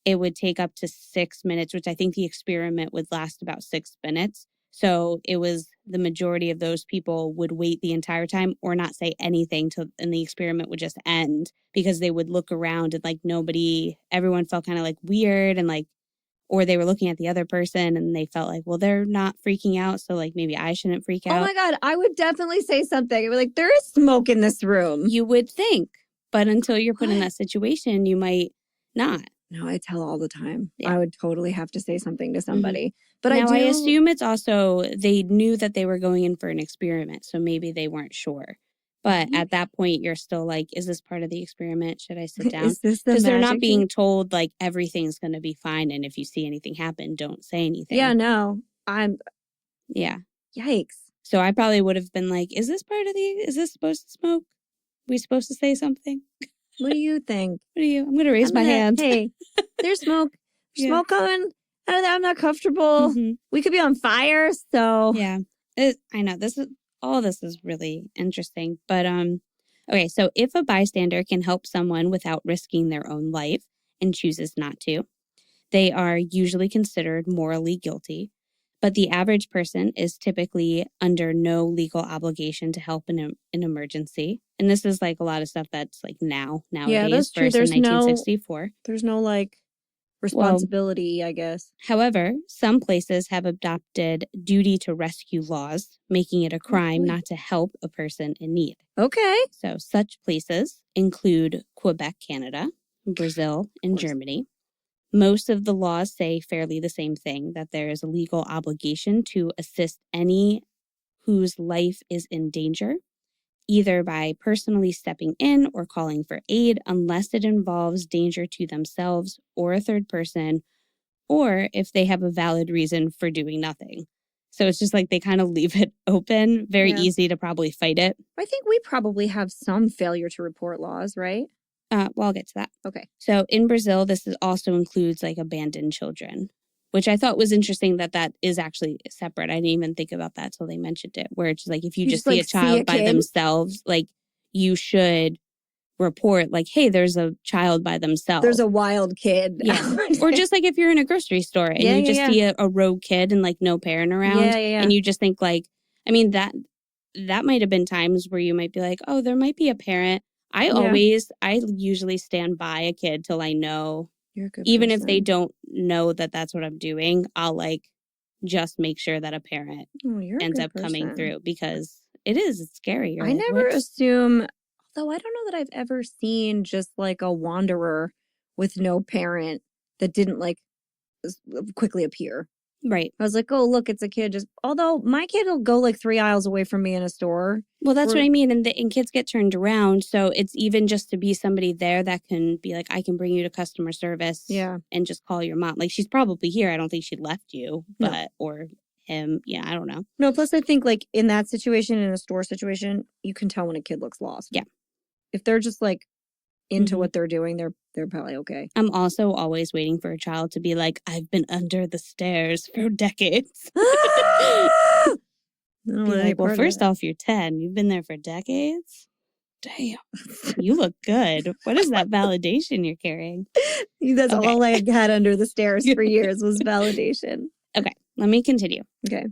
it would take up to 6 minutes, which I think the experiment would last about 6 minutes. So it was the majority of those people would wait the entire time or not say anything and the experiment would just end because they would look around and like everyone felt kind of like weird and like, or they were looking at the other person and they felt like, well, they're not freaking out. So like maybe I shouldn't freak out. Oh my God, I would definitely say something. I'd be like, there is smoke in this room. You would think, but until you're put in that situation, you might not. No, I tell all the time. Yeah. I would totally have to say something to somebody. But now, I assume it's also they knew that they were going in for an experiment, so maybe they weren't sure. But at that point, you're still like, is this part of the experiment? Should I sit down? Is this the Because they're not magic being told like everything's going to be fine, and if you see anything happen, don't say anything. Yeah, no, Yeah. Yikes. So I probably would have been like, is this supposed to smoke? We supposed to say something? What do you think? I'm going to raise my hand. Hey, there's smoke. Yeah. Smoke coming out of that. I'm not comfortable. We could be on fire. So yeah, I know all this is really interesting. But okay, so if a bystander can help someone without risking their own life and chooses not to, they are usually considered morally guilty. But the average person is typically under no legal obligation to help in an emergency. And this is like a lot of stuff that's like nowadays. Yeah, that's true. Versus 1964. There's no like responsibility, I guess. However, some places have adopted duty to rescue laws, making it a crime not to help a person in need. Okay. So such places include Quebec, Canada, Brazil, and Germany. Most of the laws say fairly the same thing, that there is a legal obligation to assist any whose life is in danger, either by personally stepping in or calling for aid, unless it involves danger to themselves or a third person, or if they have a valid reason for doing nothing. So it's just like they kind of leave it open, very easy to probably fight it. I think we probably have some failure to report laws, right? Well, I'll get to that. Okay. So in Brazil, this also includes like abandoned children, which I thought was interesting that is actually separate. I didn't even think about that till they mentioned it, where it's like if you just see a child by themselves, like you should report like, hey, there's a child by themselves. There's a wild kid. Yeah. Or just like if you're in a grocery store and you just see a rogue kid and like no parent around and you just think like, I mean, that might have been times where you might be like, oh, there might be a parent. I usually stand by a kid till I know, you're a good even person. if they don't know that that's what I'm doing, I'll like just make sure that a parent ends up coming through because it's scary. I never assume, although I don't know that I've ever seen just like a wanderer with no parent that didn't like quickly appear. Right. I was like, oh, look, it's a kid. Although my kid will go like 3 aisles away from me in a store. Well, that's what I mean. And kids get turned around. So it's even just to be somebody there that can be like, I can bring you to customer service and just call your mom. Like she's probably here. I don't think she left you, but, or him. Yeah, I don't know. No, plus I think like in that situation, in a store situation, you can tell when a kid looks lost. Yeah. If they're just like into what they're doing, they're probably okay. I'm also always waiting for a child to be like, I've been under the stairs for decades. Be like, well, first off, you're 10. You've been there for decades? Damn. You look good. What is that validation you're carrying? That's all I had under the stairs for years was validation. Okay, let me continue. Okay.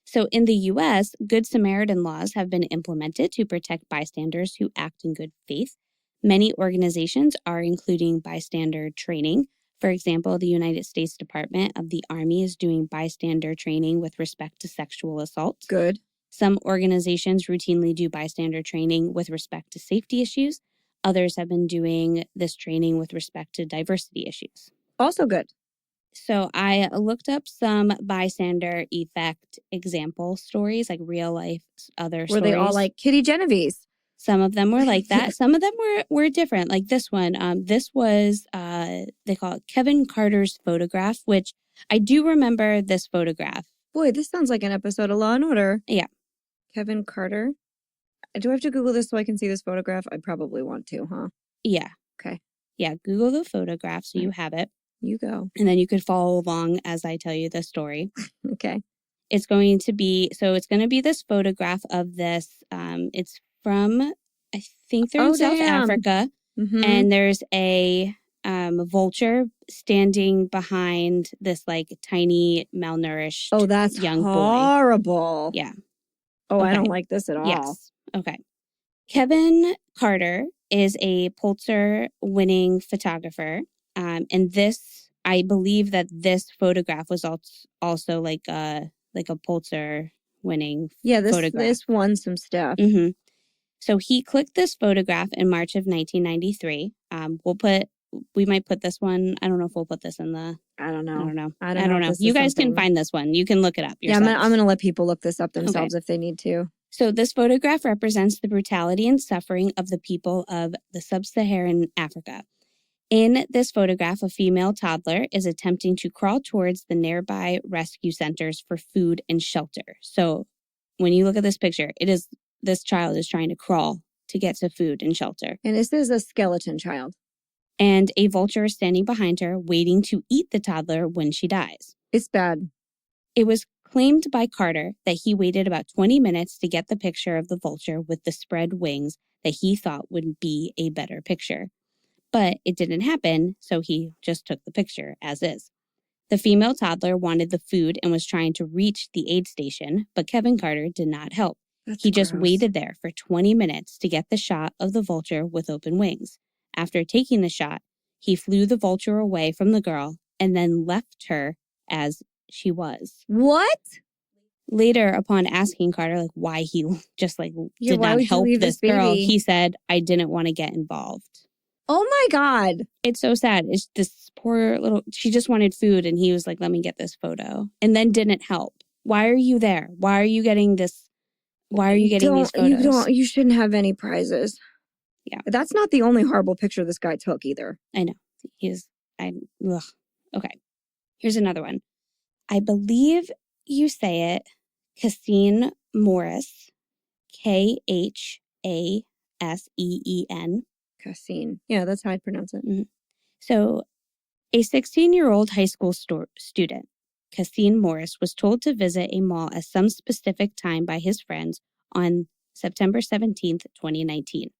So in the U.S., Good Samaritan laws have been implemented to protect bystanders who act in good faith. Many organizations are including bystander training. For example, the United States Department of the Army is doing bystander training with respect to sexual assault. Good. Some organizations routinely do bystander training with respect to safety issues. Others have been doing this training with respect to diversity issues. Also good. So I looked up some bystander effect example stories, like real life other stories. Were they all like Kitty Genovese? Some of them were like that. Some of them were different. Like this one. This was, they call it Kevin Carter's photograph, which I do remember this photograph. Boy, this sounds like an episode of Law & Order. Yeah. Kevin Carter. Do I have to Google this so I can see this photograph? I probably want to, huh? Yeah. Okay. Yeah, Google the photograph so you have it. You go. And then you could follow along as I tell you the story. Okay. It's going to be this photograph of this. It's from, I think they're in South Africa. Mm-hmm. And there's a vulture standing behind this like tiny malnourished young boy. Horrible. Yeah. Oh, okay. I don't like this at all. Yes. Okay. Kevin Carter is a Pulitzer-winning photographer. And this, I believe that this photograph was also like a Pulitzer-winning photograph. This won some stuff. Mm-hmm. So he clicked this photograph in March of 1993. We might put this one. I don't know if we'll put this in the. I don't know. You guys can find this one. You can look it up yourselves. Yeah, I'm going to let people look this up themselves if they need to. So this photograph represents the brutality and suffering of the people of the sub-Saharan Africa. In this photograph, a female toddler is attempting to crawl towards the nearby rescue centers for food and shelter. So when you look at this picture, this child is trying to crawl to get to food and shelter. And this is a skeleton child. And a vulture is standing behind her, waiting to eat the toddler when she dies. It's bad. It was claimed by Carter that he waited about 20 minutes to get the picture of the vulture with the spread wings that he thought would be a better picture. But it didn't happen, so he just took the picture as is. The female toddler wanted the food and was trying to reach the aid station, but Kevin Carter did not help. He just waited there for 20 minutes to get the shot of the vulture with open wings. After taking the shot, he flew the vulture away from the girl and then left her as she was. What? Later, upon asking Carter why he just did not help this girl, he said, "I didn't want to get involved." Oh my God. It's so sad. It's this poor she just wanted food and he was like, let me get this photo. And then didn't help. Why are you there? Why are you getting this? Why are you getting these photos? You shouldn't have any prizes. Yeah. But that's not the only horrible picture this guy took either. I know. Okay. Here's another one. I believe you say it, Cassine Morris, Khaseen. Cassine. Yeah, that's how I'd pronounce it. Mm-hmm. So a 16-year-old high school student, Cassine Morris, was told to visit a mall at some specific time by his friends on September 17th, 2019.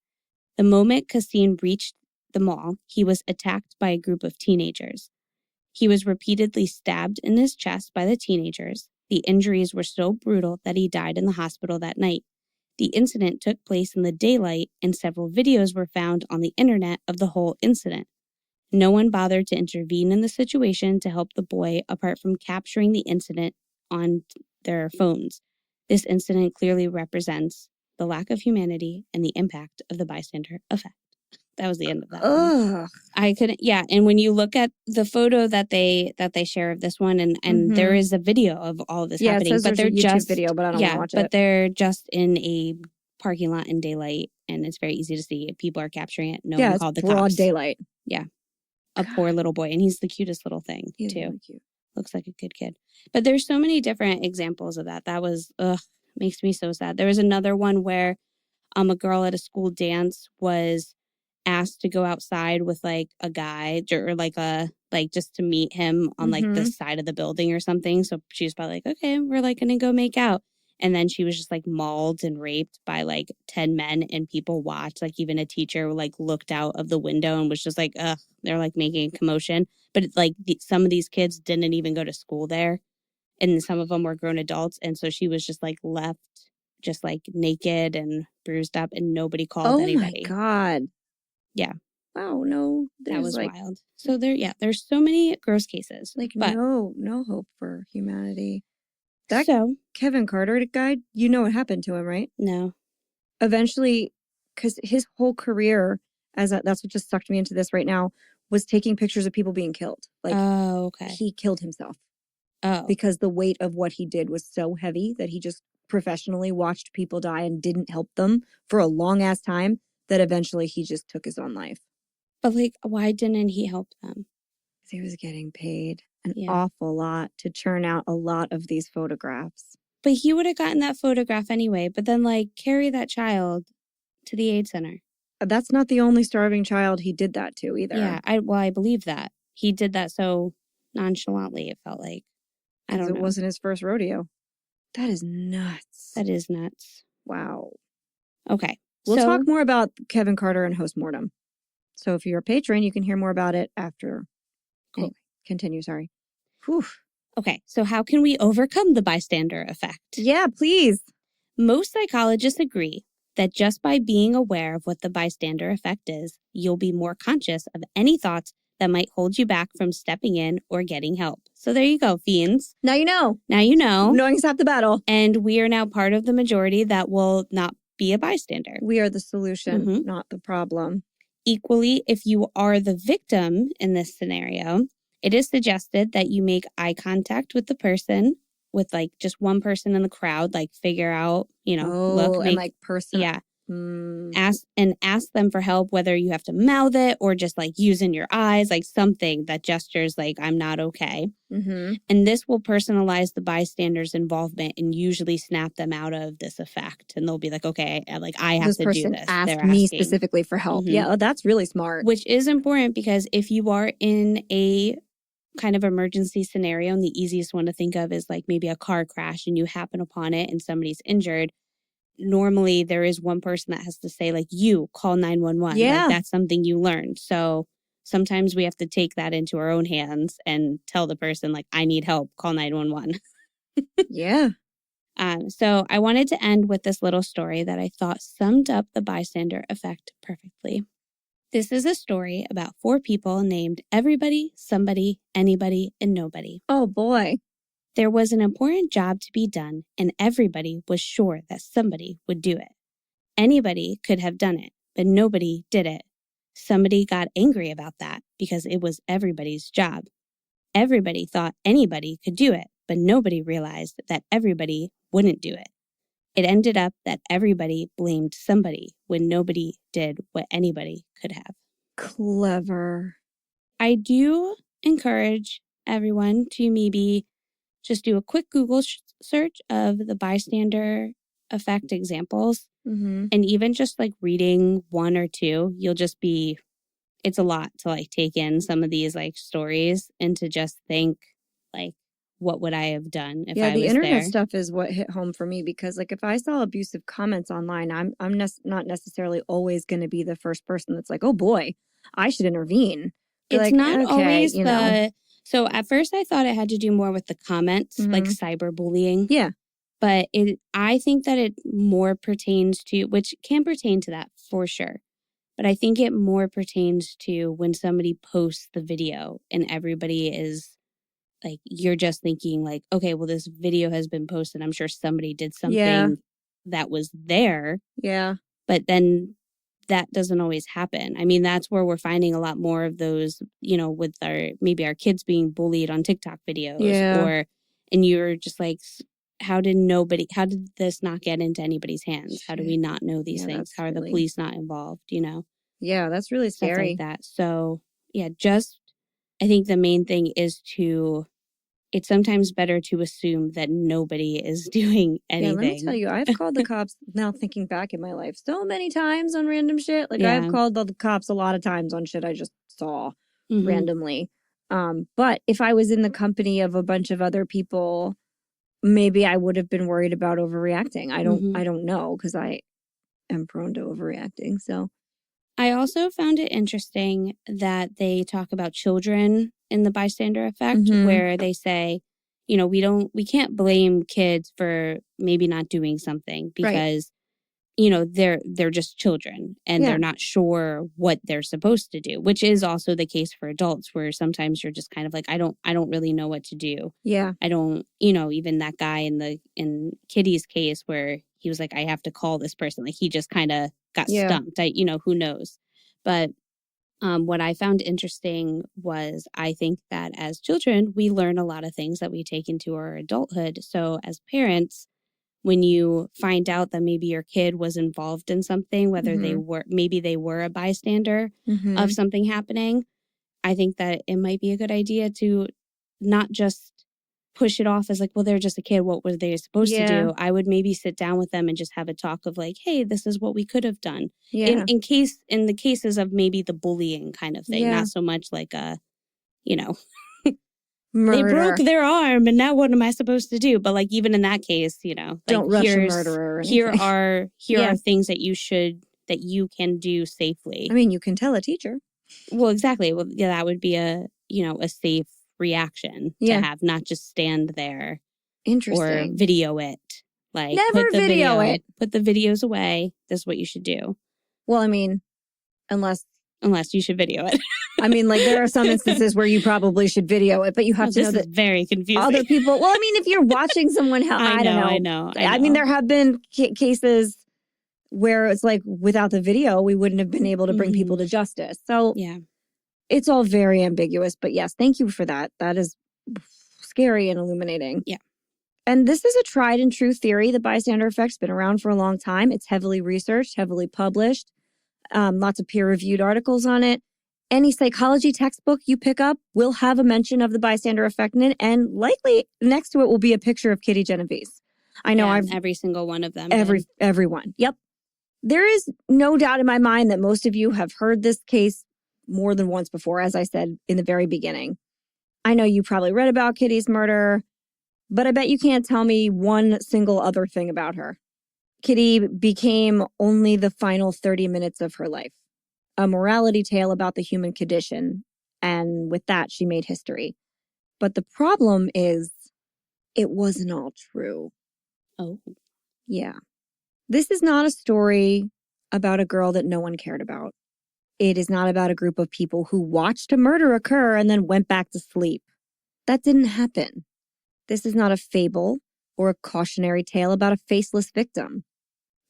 The moment Cassine reached the mall, he was attacked by a group of teenagers. He was repeatedly stabbed in his chest by the teenagers. The injuries were so brutal that he died in the hospital that night. The incident took place in the daylight, and several videos were found on the internet of the whole incident. No one bothered to intervene in the situation to help the boy, apart from capturing the incident on their phones. This incident clearly represents the lack of humanity and the impact of the bystander effect. That was the end of that. Ugh. I couldn't. Yeah, and when you look at the photo that they share of this one, and there is a video of all of this happening, it says but they're a YouTube just video, but I don't want to watch it. But they're just in a parking lot in daylight, and it's very easy to see. People are capturing it. No one called the cops. Broad daylight. Yeah, a poor little boy, and he's the cutest little thing too. Really cute. looks like a good kid. But there's so many different examples of that. That was, makes me so sad. There was another one where a girl at a school dance was asked to go outside with like a guy or like just to meet him on like the side of the building or something. So she was probably like, okay, we're like going to go make out. And then she was just like mauled and raped by like 10 men, and people watched. Like even a teacher like looked out of the window and was just like, ugh, they're like making a commotion. But like some of these kids didn't even go to school there. And some of them were grown adults. And so she was just like left just like naked and bruised up, and nobody called anybody. Oh my God. Yeah. Wow, no. That was like, wild. So there's so many gross cases. Like but no hope for humanity. That Kevin Carter guy, you know what happened to him, right? No. Eventually, because his whole career, that's what just sucked me into this right now, was taking pictures of people being killed. Like, oh, okay. He killed himself. Oh. Because the weight of what he did was so heavy that he just professionally watched people die and didn't help them for a long ass time, that eventually he just took his own life. But like, why didn't he help them? Because he was getting paid an awful lot to churn out a lot of these photographs. But he would have gotten that photograph anyway, but then like carry that child to the AIDS center. That's not the only starving child he did that to either. Yeah, I believe that. He did that so nonchalantly, it felt like. I don't know. It wasn't his first rodeo. That is nuts. That is nuts. Wow. Okay. We'll talk more about Kevin Carter and Postmortem. So if you're a patron, you can hear more about it after. Cool. Anyway, continue, sorry. Whew. Okay, so how can we overcome the bystander effect? Yeah, please. Most psychologists agree that just by being aware of what the bystander effect is, you'll be more conscious of any thoughts that might hold you back from stepping in or getting help. So there you go, fiends. Now you know. Now you know. Knowing is half the battle. And we are now part of the majority that will not be a bystander. We are the solution, not the problem. Equally, if you are the victim in this scenario, it is suggested that you make eye contact with the person, with like just one person in the crowd, like figure out, look, and like person. Yeah. Ask them for help, whether you have to mouth it or just like using your eyes, like something that gestures like I'm not okay. And this will personalize the bystander's involvement and usually snap them out of this effect. And they'll be like, okay, like I have to do this. This person asked me specifically for help. Yeah, that's really smart. Which is important because if you are in a kind of emergency scenario, and the easiest one to think of is like maybe a car crash and you happen upon it and somebody's injured. Normally there is one person that has to say like, you call 911. Yeah. Like, that's something you learned. So sometimes we have to take that into our own hands and tell the person like, I need help, call 911. Yeah. So I wanted to end with this little story that I thought summed up the bystander effect perfectly. This is a story about 4 people named Everybody, Somebody, Anybody, and Nobody. Oh boy. There was an important job to be done, and everybody was sure that somebody would do it. Anybody could have done it, but nobody did it. Somebody got angry about that because it was everybody's job. Everybody thought anybody could do it, but nobody realized that everybody wouldn't do it. It ended up that everybody blamed somebody when nobody did what anybody could have. Clever. I do encourage everyone to maybe just do a quick Google search of the bystander effect examples. And even just like reading 1 or 2, you'll just be, it's a lot to like take in some of these like stories and to just think like, what would I have done if I was there? Yeah, the internet stuff is what hit home for me because like if I saw abusive comments online, I'm not necessarily always going to be the first person that's like, oh boy, I should intervene. It's like, not okay, always So at first I thought it had to do more with the comments, like cyberbullying. Yeah. But I think that it more pertains to, which can pertain to that for sure. But I think it more pertains to when somebody posts the video and everybody is like, you're just thinking like, okay, well, this video has been posted. I'm sure somebody did something that was there. Yeah. But then that doesn't always happen. I mean, that's where we're finding a lot more of those, with maybe our kids being bullied on TikTok videos and you're just like, how did this not get into anybody's hands? How do we not know these things? How are the police not involved? Yeah, that's really Stuff scary. like that. So yeah, I think the main thing is to it's sometimes better to assume that nobody is doing anything. Yeah, let me tell you, I've called the cops, now thinking back in my life, so many times on random shit. Like, Yeah. I've called the cops a lot of times on shit I just saw randomly. But if I was in the company of a bunch of other people, maybe I would have been worried about overreacting. I don't know, because I am prone to overreacting. So I also found it interesting that they talk about children in the bystander effect, where they say, you know, we can't blame kids for maybe not doing something because, you know, they're just children and they're not sure what they're supposed to do, which is also the case for adults, where sometimes you're just kind of like, I don't really know what to do. Yeah. I don't, you know, even that guy in Kitty's case where he was like, I have to call this person. Like, he just kind of got stumped. You know, who knows? But what I found interesting was, I think that as children, we learn a lot of things that we take into our adulthood. So as parents, when you find out that maybe your kid was involved in something, whether they were a bystander of something happening, I think that it might be a good idea to not just push it off as like, well, they're just a kid. What were they supposed to do? I would maybe sit down with them and just have a talk of like, hey, this is what we could have done. In the cases of maybe the bullying kind of thing, not so much like a, you know, they broke their arm and now what am I supposed to do? But like, even in that case, you know, like, don't rush a murderer. Here are things that you can do safely. I mean, you can tell a teacher. Well, exactly. Well, yeah, that would be a safe reaction to have, not just stand there or video it. Like, never video it. Put the videos away. This is what you should do. Well, I mean, unless you should video it. I mean, like, there are some instances where you probably should video it, but you have to know that very confusing. Other people. Well, I mean, if you're watching someone, I don't know. I mean, there have been cases where it's like, without the video, we wouldn't have been able to bring people to justice. So yeah, it's all very ambiguous. But yes, thank you for that. That is scary and illuminating. Yeah. And this is a tried and true theory. The bystander effect's been around for a long time. It's heavily researched, heavily published. Lots of peer-reviewed articles on it. Any psychology textbook you pick up will have a mention of the bystander effect in it, and likely next to it will be a picture of Kitty Genovese. I know every single one of them. Everyone. Yep. There is no doubt in my mind that most of you have heard this case more than once before, as I said in the very beginning. I know you probably read about Kitty's murder, but I bet you can't tell me one single other thing about her. Kitty became only the final 30 minutes of her life, a morality tale about the human condition, and with that, she made history. But the problem is, it wasn't all true. Oh. Yeah. This is not a story about a girl that no one cared about. It is not about a group of people who watched a murder occur and then went back to sleep. That didn't happen. This is not a fable or a cautionary tale about a faceless victim.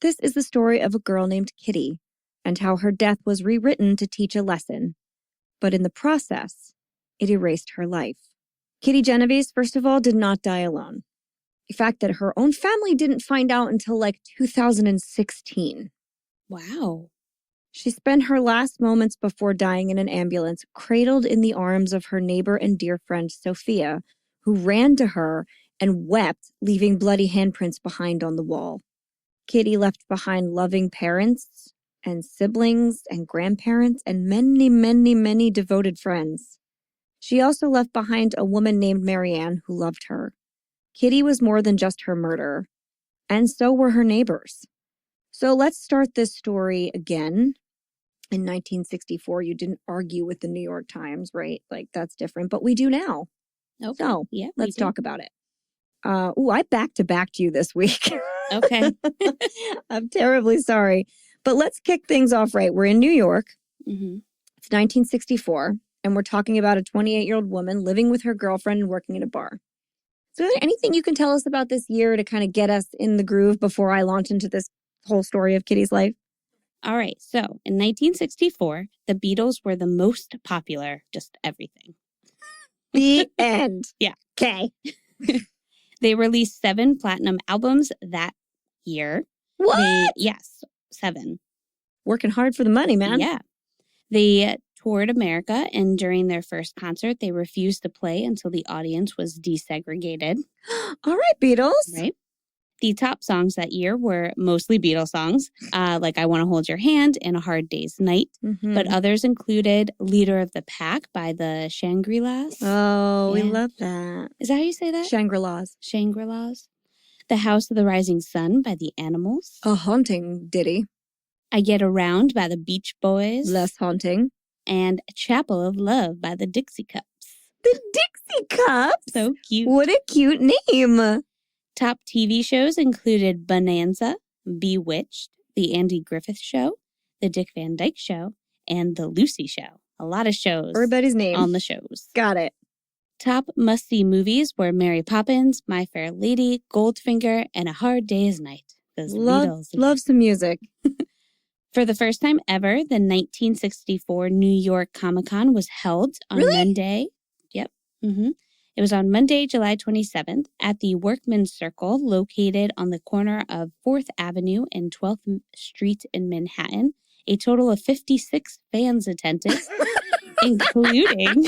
This is the story of a girl named Kitty and how her death was rewritten to teach a lesson. But in the process, it erased her life. Kitty Genovese, first of all, did not die alone. The fact that her own family didn't find out until like 2016. Wow. She spent her last moments before dying in an ambulance, cradled in the arms of her neighbor and dear friend, Sophia, who ran to her and wept, leaving bloody handprints behind on the wall. Kitty left behind loving parents and siblings and grandparents and many, many, many devoted friends. She also left behind a woman named Marianne who loved her. Kitty was more than just her murder, and so were her neighbors. So let's start this story again. In 1964, you didn't argue with the New York Times, right? Like, that's different, but we do now. Okay. So yeah, let's talk about it. I back-to-backed you this week. Okay. I'm terribly sorry. But let's kick things off right. We're in New York. Mm-hmm. It's 1964, and we're talking about a 28-year-old woman living with her girlfriend and working at a bar. So is there anything you can tell us about this year to kind of get us in the groove before I launch into this whole story of Kitty's life? All right. So in 1964, the Beatles were the most popular, just everything. The end. Yeah. Okay. They released 7 platinum albums that year. What? Yes, 7. Working hard for the money, man. Yeah. They toured America, and during their first concert, they refused to play until the audience was desegregated. All right, Beatles. Right. The top songs that year were mostly Beatles songs, like I Want to Hold Your Hand and A Hard Day's Night. Mm-hmm. But others included Leader of the Pack by the Shangri-Las. Oh, we love that. Is that how you say that? Shangri-Las. Shangri-Las. The House of the Rising Sun by the Animals. A haunting ditty. I Get Around by the Beach Boys. Less haunting. And Chapel of Love by the Dixie Cups. The Dixie Cups? So cute. What a cute name. Top TV shows included Bonanza, Bewitched, The Andy Griffith Show, The Dick Van Dyke Show, and The Lucy Show. A lot of shows. Everybody's name. On the shows. Got it. Top must-see movies were Mary Poppins, My Fair Lady, Goldfinger, and A Hard Day's Night. Those Beatles. Love some music. For the first time ever, the 1964 New York Comic-Con was held on Monday. Yep. Mm-hmm. It was on Monday, July 27th at the Workman's Circle, located on the corner of 4th Avenue and 12th Street in Manhattan. A total of 56 fans attended, including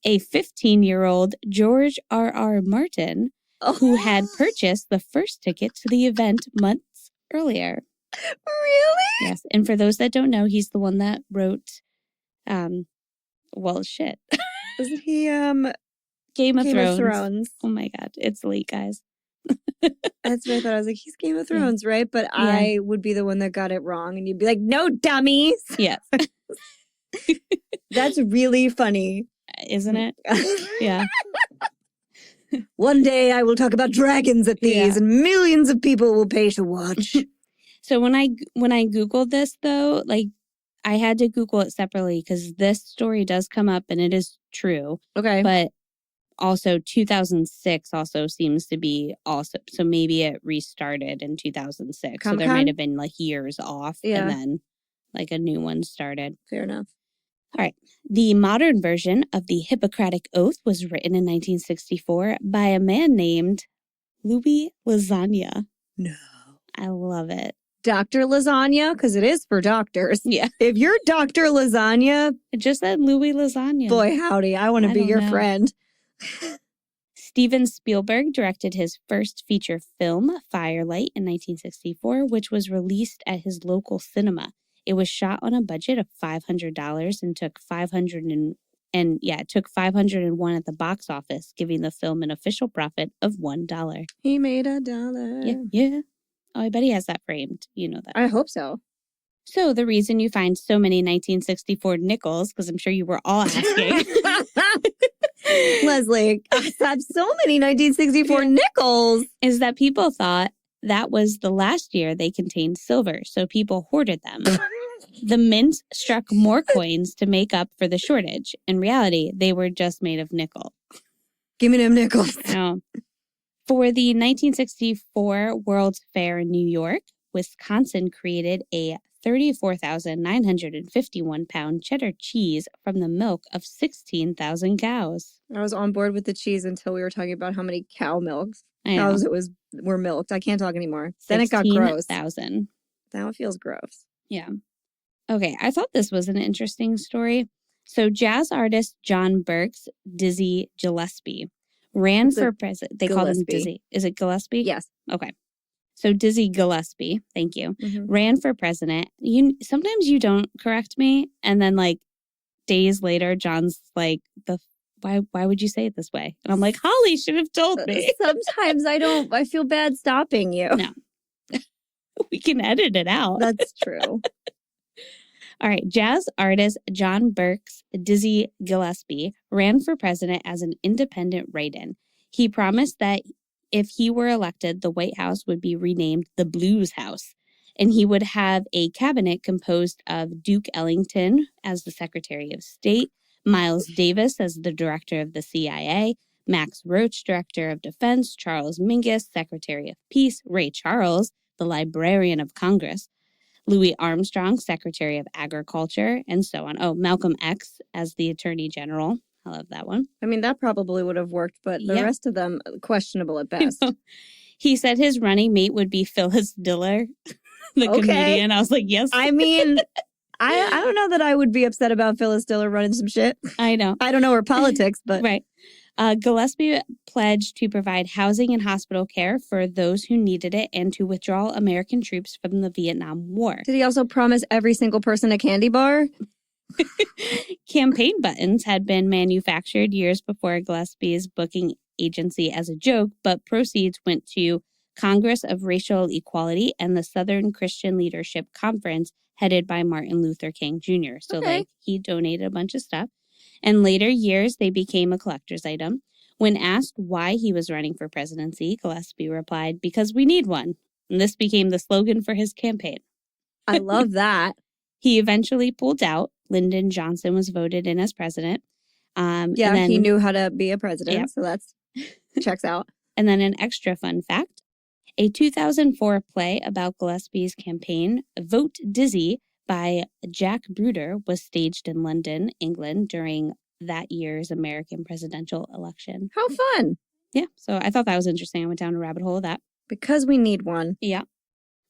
a 15-year-old George R.R. Martin, who had purchased the first ticket to the event months earlier. Really? Yes. And for those that don't know, he's the one that wrote, shit. Isn't he, Game of Thrones. Thrones. Oh my God. It's late, guys. That's what I thought. I was like, he's Game of Thrones, right? But I would be the one that got it wrong. And you'd be like, no, dummies. Yes. That's really funny. Isn't it? Yeah. One day I will talk about dragons at these and millions of people will pay to watch. So when I Googled this, though, like, I had to Google it separately because this story does come up and it is true. Okay. But also 2006 also seems to be also, so maybe it restarted in 2006. Comic-Con? So there might have been like years off and then like a new one started. Fair enough. All right. The modern version of the Hippocratic Oath was written in 1964 by a man named Louis Lasagna. No. I love it. Dr. Lasagna, because it is for doctors. Yeah. If you're Dr. Lasagna, It just said Louis Lasagna. boy, howdy, I want to be your friend. Steven Spielberg directed his first feature film, Firelight, in 1964, which was released at his local cinema. It was shot on a budget of $500 and took $501 at the box office, giving the film an official profit of $1. He made $1. Yeah. Oh, I bet he has that framed. You know that. I hope so. So the reason you find so many 1964 nickels, because I'm sure you were all asking. Leslie, I have so many 1964 nickels. Is that people thought that was the last year they contained silver, so people hoarded them. The mint struck more coins to make up for the shortage. In reality, they were just made of nickel. Give me them nickels. No. For the 1964 World's Fair in New York, Wisconsin created a 34,951-pound cheddar cheese from the milk of 16,000 cows. I was on board with the cheese until we were talking about how many cows were milked. I can't talk anymore. Then it got gross. 16,000. Now it feels gross. Yeah. Okay, I thought this was an interesting story. So jazz artist John Burke's Dizzy Gillespie ran for president. They call him Dizzy. Is it Gillespie? Yes. Okay. So Dizzy Gillespie, thank you, Mm-hmm. ran for president. Sometimes you don't correct me, and then like days later, John's like, why would you say it this way? And I'm like, Holly should have told me. Sometimes I feel bad stopping you. No. We can edit it out. That's true. All right. Jazz artist John Burke's Dizzy Gillespie ran for president as an independent write-in. He promised that if he were elected, the White House would be renamed the Blues House, and he would have a cabinet composed of Duke Ellington as the Secretary of State, Miles Davis as the Director of the CIA, Max Roach, Director of Defense, Charles Mingus, Secretary of Peace, Ray Charles, the Librarian of Congress, Louis Armstrong, Secretary of Agriculture, and so on. Oh, Malcolm X as the Attorney General. I love that one. I mean, that probably would have worked, but the rest of them, questionable at best. He said his running mate would be Phyllis Diller, the comedian. I was like, yes. I mean, I don't know that I would be upset about Phyllis Diller running some shit. I know. I don't know her politics, but... Right. Gillespie pledged to provide housing and hospital care for those who needed it and to withdraw American troops from the Vietnam War. Did he also promise every single person a candy bar? Campaign buttons had been manufactured years before Gillespie's booking agency as a joke, but proceeds went to Congress of Racial Equality and the Southern Christian Leadership Conference headed by Martin Luther King Jr. So, he donated a bunch of stuff. In later years, they became a collector's item. When asked why he was running for presidency, Gillespie replied, "Because we need one." And this became the slogan for his campaign. I love that. He eventually pulled out. Lyndon Johnson was voted in as president. He knew how to be a president, so that's checks out. And then an extra fun fact. A 2004 play about Gillespie's campaign, Vote Dizzy, by Jack Bruder, was staged in London, England, during that year's American presidential election. How fun. Yeah, so I thought that was interesting. I went down a rabbit hole of that. Because we need one. Yeah.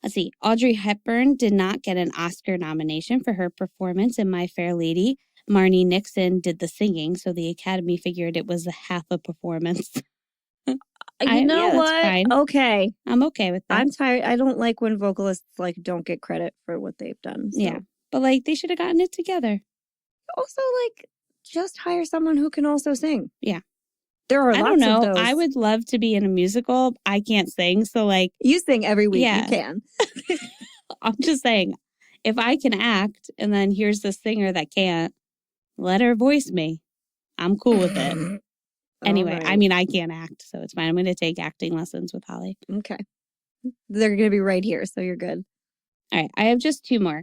Let's see. Audrey Hepburn did not get an Oscar nomination for her performance in My Fair Lady. Marnie Nixon did the singing, so the Academy figured it was a half a performance. You know what? That's fine. Okay. I'm okay with that. I'm tired. I don't like when vocalists don't get credit for what they've done. So. Yeah. But they should have gotten it together. Also, just hire someone who can also sing. Yeah. There are lots of those. I would love to be in a musical. I can't sing, so you sing every week. Yeah. You can. I'm just saying, if I can act and then here's the singer that can't, let her voice me. I'm cool with it. Anyway, right. I mean, I can't act, so it's fine. I'm going to take acting lessons with Holly. Okay. They're going to be right here, so you're good. All right. I have just two more.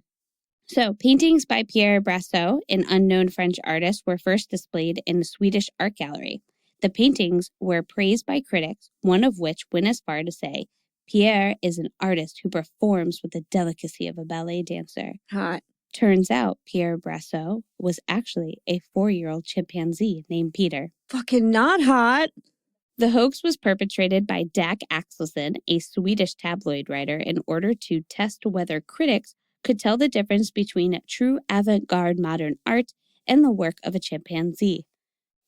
So, paintings by Pierre Brasseur, an unknown French artist, were first displayed in the Swedish Art Gallery. The paintings were praised by critics, one of which went as far to say, "Pierre is an artist who performs with the delicacy of a ballet dancer." Hot. Turns out Pierre Brasseur was actually a 4-year-old chimpanzee named Peter. Fucking not hot. The hoax was perpetrated by Dag Axelson, a Swedish tabloid writer, in order to test whether critics could tell the difference between true avant-garde modern art and the work of a chimpanzee.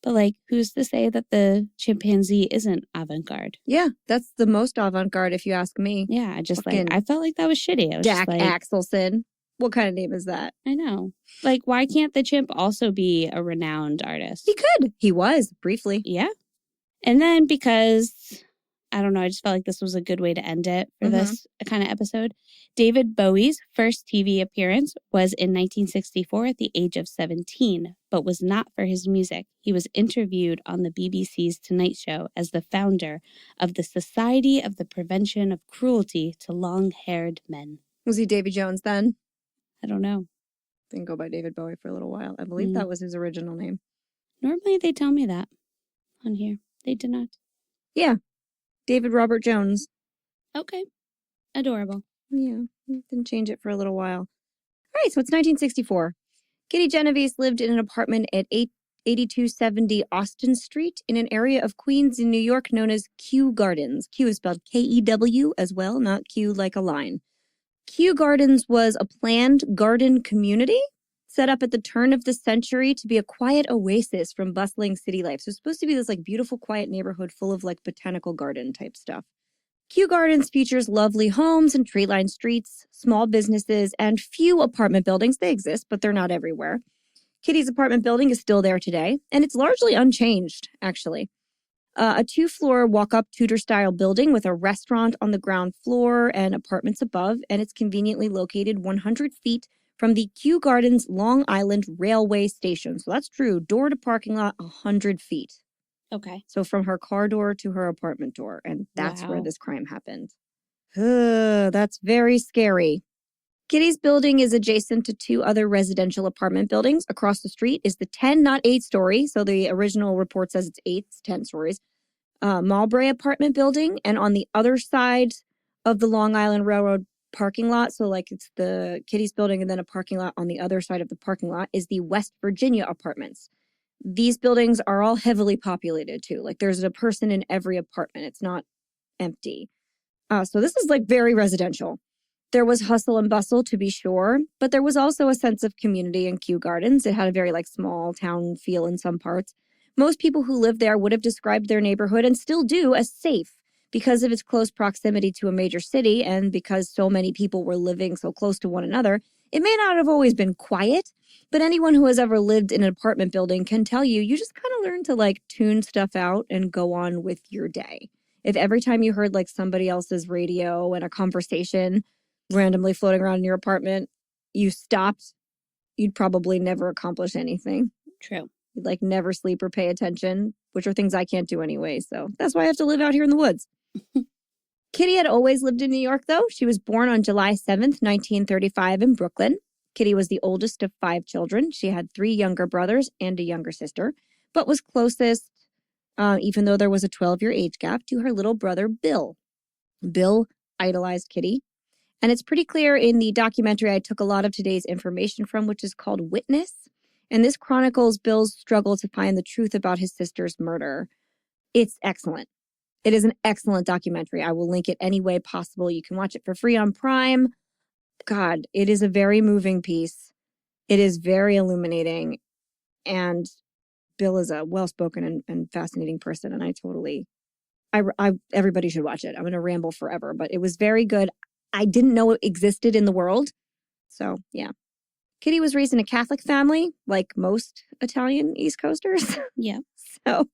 But who's to say that the chimpanzee isn't avant-garde? Yeah, that's the most avant-garde if you ask me. Yeah, I felt like that was shitty. I was Dag Axelson. What kind of name is that? I know. Why can't the chimp also be a renowned artist? He could. He was, briefly. Yeah. And then because, I don't know, I just felt like this was a good way to end it for this kind of episode. David Bowie's first TV appearance was in 1964 at the age of 17, but was not for his music. He was interviewed on the BBC's Tonight Show as the founder of the Society of the Prevention of Cruelty to Long-Haired Men. Was he Davy Jones then? I don't know. Didn't go by David Bowie for a little while. I believe that was his original name. Normally they tell me that on here. They did not. Yeah. David Robert Jones. Okay. Adorable. Yeah. Didn't change it for a little while. All right. So it's 1964. Kitty Genovese lived in an apartment at 8270 Austin Street in an area of Queens in New York known as Kew Gardens. Kew is spelled K-E-W as well, not Q like a line. Kew Gardens was a planned garden community set up at the turn of the century to be a quiet oasis from bustling city life. So it's supposed to be this beautiful, quiet neighborhood full of botanical garden type stuff. Kew Gardens features lovely homes and tree-lined streets, small businesses, and few apartment buildings. They exist, but they're not everywhere. Kitty's apartment building is still there today, and it's largely unchanged, actually. A 2-floor walk-up Tudor-style building with a restaurant on the ground floor and apartments above, and it's conveniently located 100 feet from the Kew Gardens Long Island Railway Station. So that's true. Door to parking lot, 100 feet. Okay. So from her car door to her apartment door, and that's where Wow. this crime happened. That's very scary. Kitty's building is adjacent to 2 other residential apartment buildings. Across the street is the 10, not 8-story, so the original report says it's 8, it's 10 stories, Mowbray apartment building. And on the other side of the Long Island Railroad parking lot, so it's the Kitty's building and then a parking lot on the other side of the parking lot, is the West Virginia apartments. These buildings are all heavily populated too. There's a person in every apartment. It's not empty. So this is very residential. There was hustle and bustle, to be sure, but there was also a sense of community in Kew Gardens. It had a very small town feel in some parts. Most people who lived there would have described their neighborhood, and still do, as safe because of its close proximity to a major city and because so many people were living so close to one another. It may not have always been quiet, but anyone who has ever lived in an apartment building can tell you just kind of learn to tune stuff out and go on with your day. If every time you heard somebody else's radio and a conversation randomly floating around in your apartment, you stopped, you'd probably never accomplish anything. True. You'd never sleep or pay attention, which are things I can't do anyway. So that's why I have to live out here in the woods. Kitty had always lived in New York, though. She was born on July 7th, 1935 in Brooklyn. Kitty was the oldest of 5 children. She had 3 younger brothers and a younger sister, but was closest, even though there was a 12-year age gap, to her little brother, Bill. Bill idolized Kitty. And it's pretty clear in the documentary I took a lot of today's information from, which is called Witness. And this chronicles Bill's struggle to find the truth about his sister's murder. It's excellent. It is an excellent documentary. I will link it any way possible. You can watch it for free on Prime. God, it is a very moving piece. It is very illuminating. And Bill is a well-spoken and fascinating person. And everybody should watch it. I'm going to ramble forever, but it was very good. I didn't know it existed in the world. So, yeah. Kitty was raised in a Catholic family, like most Italian East Coasters. Yeah. So,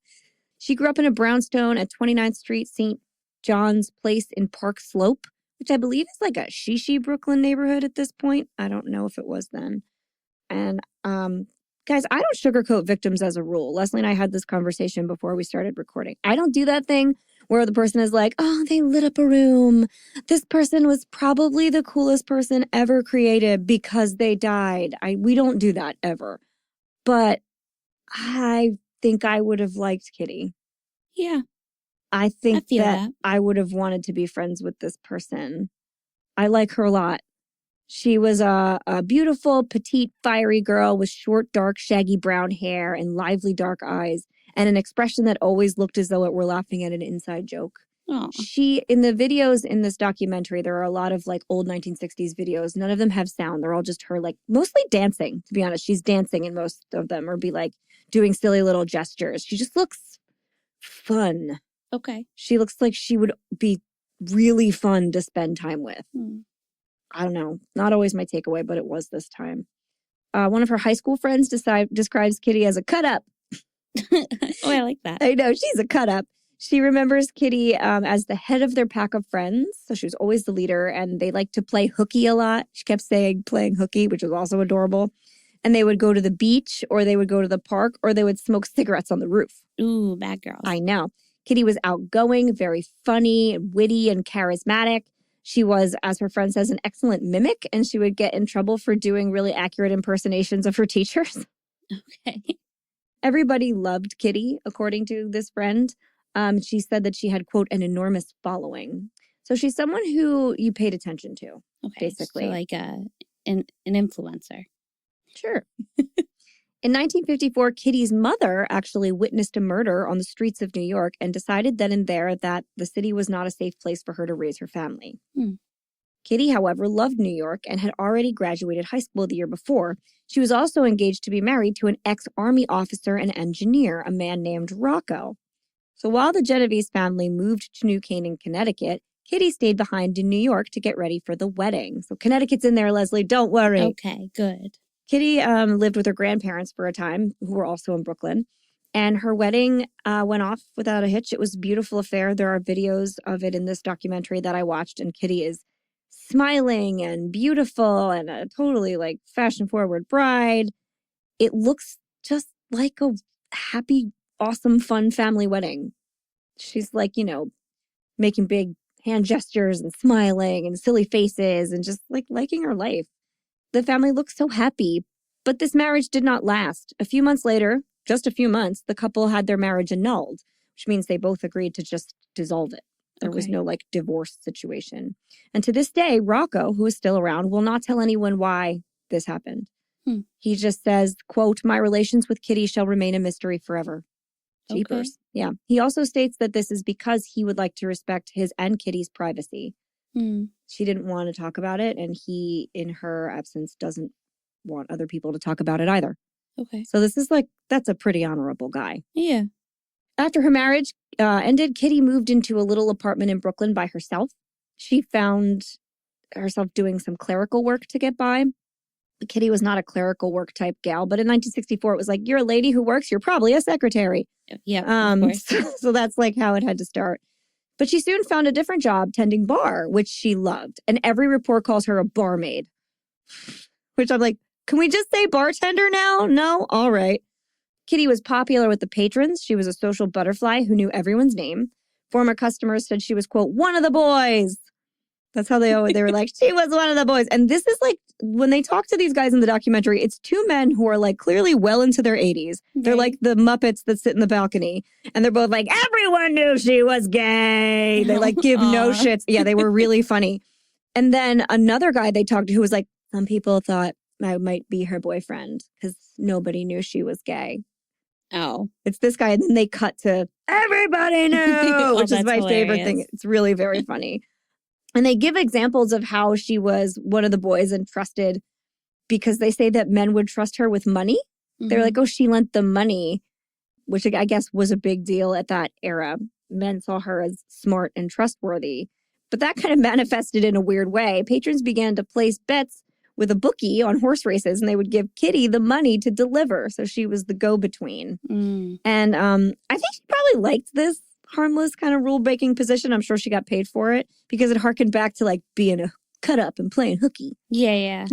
she grew up in a brownstone at 29th Street, St. John's Place in Park Slope, which I believe is a shishi Brooklyn neighborhood at this point. I don't know if it was then. And, guys, I don't sugarcoat victims as a rule. Leslie and I had this conversation before we started recording. I don't do that thing where the person is like, oh, they lit up a room. This person was probably the coolest person ever created because they died. We don't do that ever. But I think I would have liked Kitty. Yeah. I think that I would have wanted to be friends with this person. I like her a lot. She was a beautiful, petite, fiery girl with short, dark, shaggy brown hair and lively dark eyes, and an expression that always looked as though it were laughing at an inside joke. Aww. In the videos in this documentary, there are a lot of old 1960s videos. None of them have sound. They're all just her mostly dancing, to be honest. She's dancing in most of them, or be doing silly little gestures. She just looks fun. Okay. She looks like she would be really fun to spend time with. I don't know. Not always my takeaway, but it was this time. One of her high school friends describes Kitty as a cut-up. Oh, I like that. I know. She's a cut-up. She remembers Kitty as the head of their pack of friends. So she was always the leader, and they liked to play hooky a lot. She kept saying playing hooky, which was also adorable. And they would go to the beach, or they would go to the park, or they would smoke cigarettes on the roof. Ooh, bad girls. I know. Kitty was outgoing, very funny, witty, and charismatic. She was, as her friend says, an excellent mimic, and she would get in trouble for doing really accurate impersonations of her teachers. Okay. Everybody loved Kitty, according to this friend. She said that she had, quote, an enormous following. So she's someone who you paid attention to, basically. So an influencer. Sure. In 1954, Kitty's mother actually witnessed a murder on the streets of New York and decided then and there that the city was not a safe place for her to raise her family. Kitty, however, loved New York and had already graduated high school the year before. She was also engaged to be married to an ex-Army officer and engineer, a man named Rocco. So while the Genovese family moved to New Canaan, Connecticut, Kitty stayed behind in New York to get ready for the wedding. So Connecticut's in there, Leslie. Don't worry. Okay, good. Kitty lived with her grandparents for a time, who were also in Brooklyn, and her wedding went off without a hitch. It was a beautiful affair. There are videos of it in this documentary that I watched, and Kitty is smiling and beautiful and a totally fashion-forward bride. It looks just like a happy, awesome, fun family wedding. She's making big hand gestures and smiling and silly faces and just liking her life. The family looked so happy, but this marriage did not last. A few months later, just a few months, the couple had their marriage annulled, which means they both agreed to just dissolve it. There was no divorce situation. And to this day, Rocco, who is still around, will not tell anyone why this happened. He just says, quote, "My relations with Kitty shall remain a mystery forever." Jeepers. Okay. Yeah. He also states that this is because he would like to respect his and Kitty's privacy. She didn't want to talk about it, and he, in her absence, doesn't want other people to talk about it either. Okay. So this is that's a pretty honorable guy. Yeah. After her marriage ended, Kitty moved into a little apartment in Brooklyn by herself. She found herself doing some clerical work to get by. Kitty was not a clerical work type gal, but in 1964, it was like, you're a lady who works, you're probably a secretary. Yeah, of course. So that's how it had to start. But she soon found a different job tending bar, which she loved. And every report calls her a barmaid, which I'm like, can we just say bartender now? No? All right. Kitty was popular with the patrons. She was a social butterfly who knew everyone's name. Former customers said she was, quote, one of the boys. That's how they were like, she was one of the boys. And this is when they talk to these guys in the documentary, it's two men who are clearly well into their 80s. They're like the Muppets that sit in the balcony. And they're both like, everyone knew she was gay. They give no shits. Yeah, they were really funny. And then another guy they talked to who was like, some people thought I might be her boyfriend because nobody knew she was gay. Oh. It's this guy. And then they cut to everybody knew, which is my favorite thing. It's really very funny. And they give examples of how she was one of the boys and trusted because they say that men would trust her with money. Mm-hmm. They're like, oh, she lent them money, which I guess was a big deal at that era. Men saw her as smart and trustworthy. But that kind of manifested in a weird way. Patrons began to place bets with a bookie on horse races, and they would give Kitty the money to deliver. So she was the go-between. And I think she probably liked this harmless kind of rule-breaking position. I'm sure she got paid for it because it harkened back to being a cut-up and playing hooky. Yeah.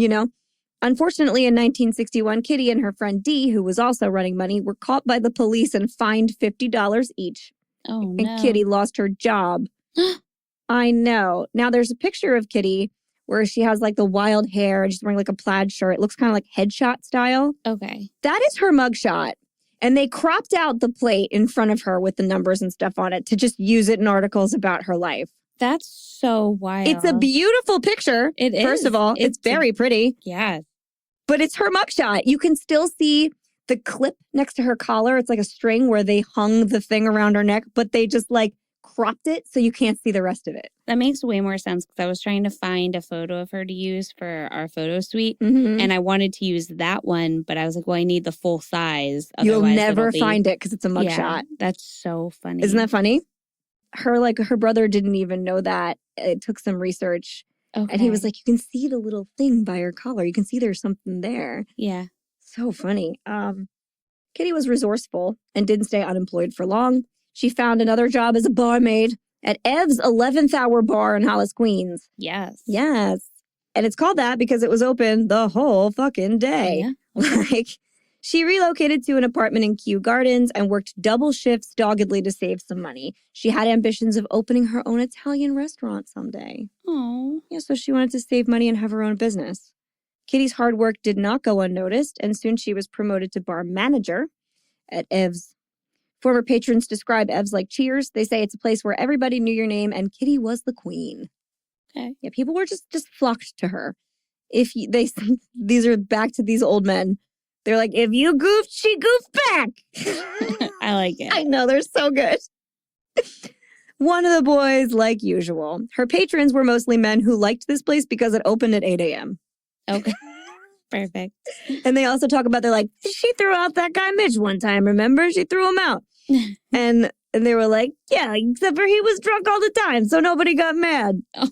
Unfortunately, in 1961, Kitty and her friend Dee, who was also running money, were caught by the police and fined $50 each. Oh, no. And Kitty lost her job. I know. Now, there's a picture of Kitty where she has the wild hair and she's wearing a plaid shirt. It looks kind of like headshot style. Okay. That is her mugshot. And they cropped out the plate in front of her with the numbers and stuff on it to just use it in articles about her life. That's so wild. It's a beautiful picture. It is. First of all, it's very pretty. Yeah. But it's her mugshot. You can still see the clip next to her collar. It's like a string where they hung the thing around her neck, but they just cropped it so you can't see the rest of it. That makes way more sense because I was trying to find a photo of her to use for our photo suite. Mm-hmm. And I wanted to use that one, but I was like, well, I need the full size. You'll never find it because it's a mugshot. Yeah, that's so funny. Isn't that funny? Her brother didn't even know that. It took some research. Okay. And he was like, you can see the little thing by her collar. You can see there's something there. Yeah. So funny. Kitty was resourceful and didn't stay unemployed for long. She found another job as a barmaid at Ev's 11th Hour Bar in Hollis, Queens. Yes. And it's called that because it was open the whole fucking day. Yeah. Okay. She relocated to an apartment in Kew Gardens and worked double shifts doggedly to save some money. She had ambitions of opening her own Italian restaurant someday. Oh. Yeah, so she wanted to save money and have her own business. Kitty's hard work did not go unnoticed, and soon she was promoted to bar manager at Ev's. Former patrons describe Ev's like Cheers. They say it's a place where everybody knew your name, and Kitty was the queen. Okay. Yeah, people were just flocked to her. These are back to these old men. They're like, if you goofed, she goofed back. I like it. I know, they're so good. One of the boys, like usual. Her patrons were mostly men who liked this place because it opened at 8 a.m. Okay. Perfect. And they also talk about, they're like, she threw out that guy Mitch one time, remember? She threw him out. and they were like, yeah, except for he was drunk all the time, so nobody got mad. Oh.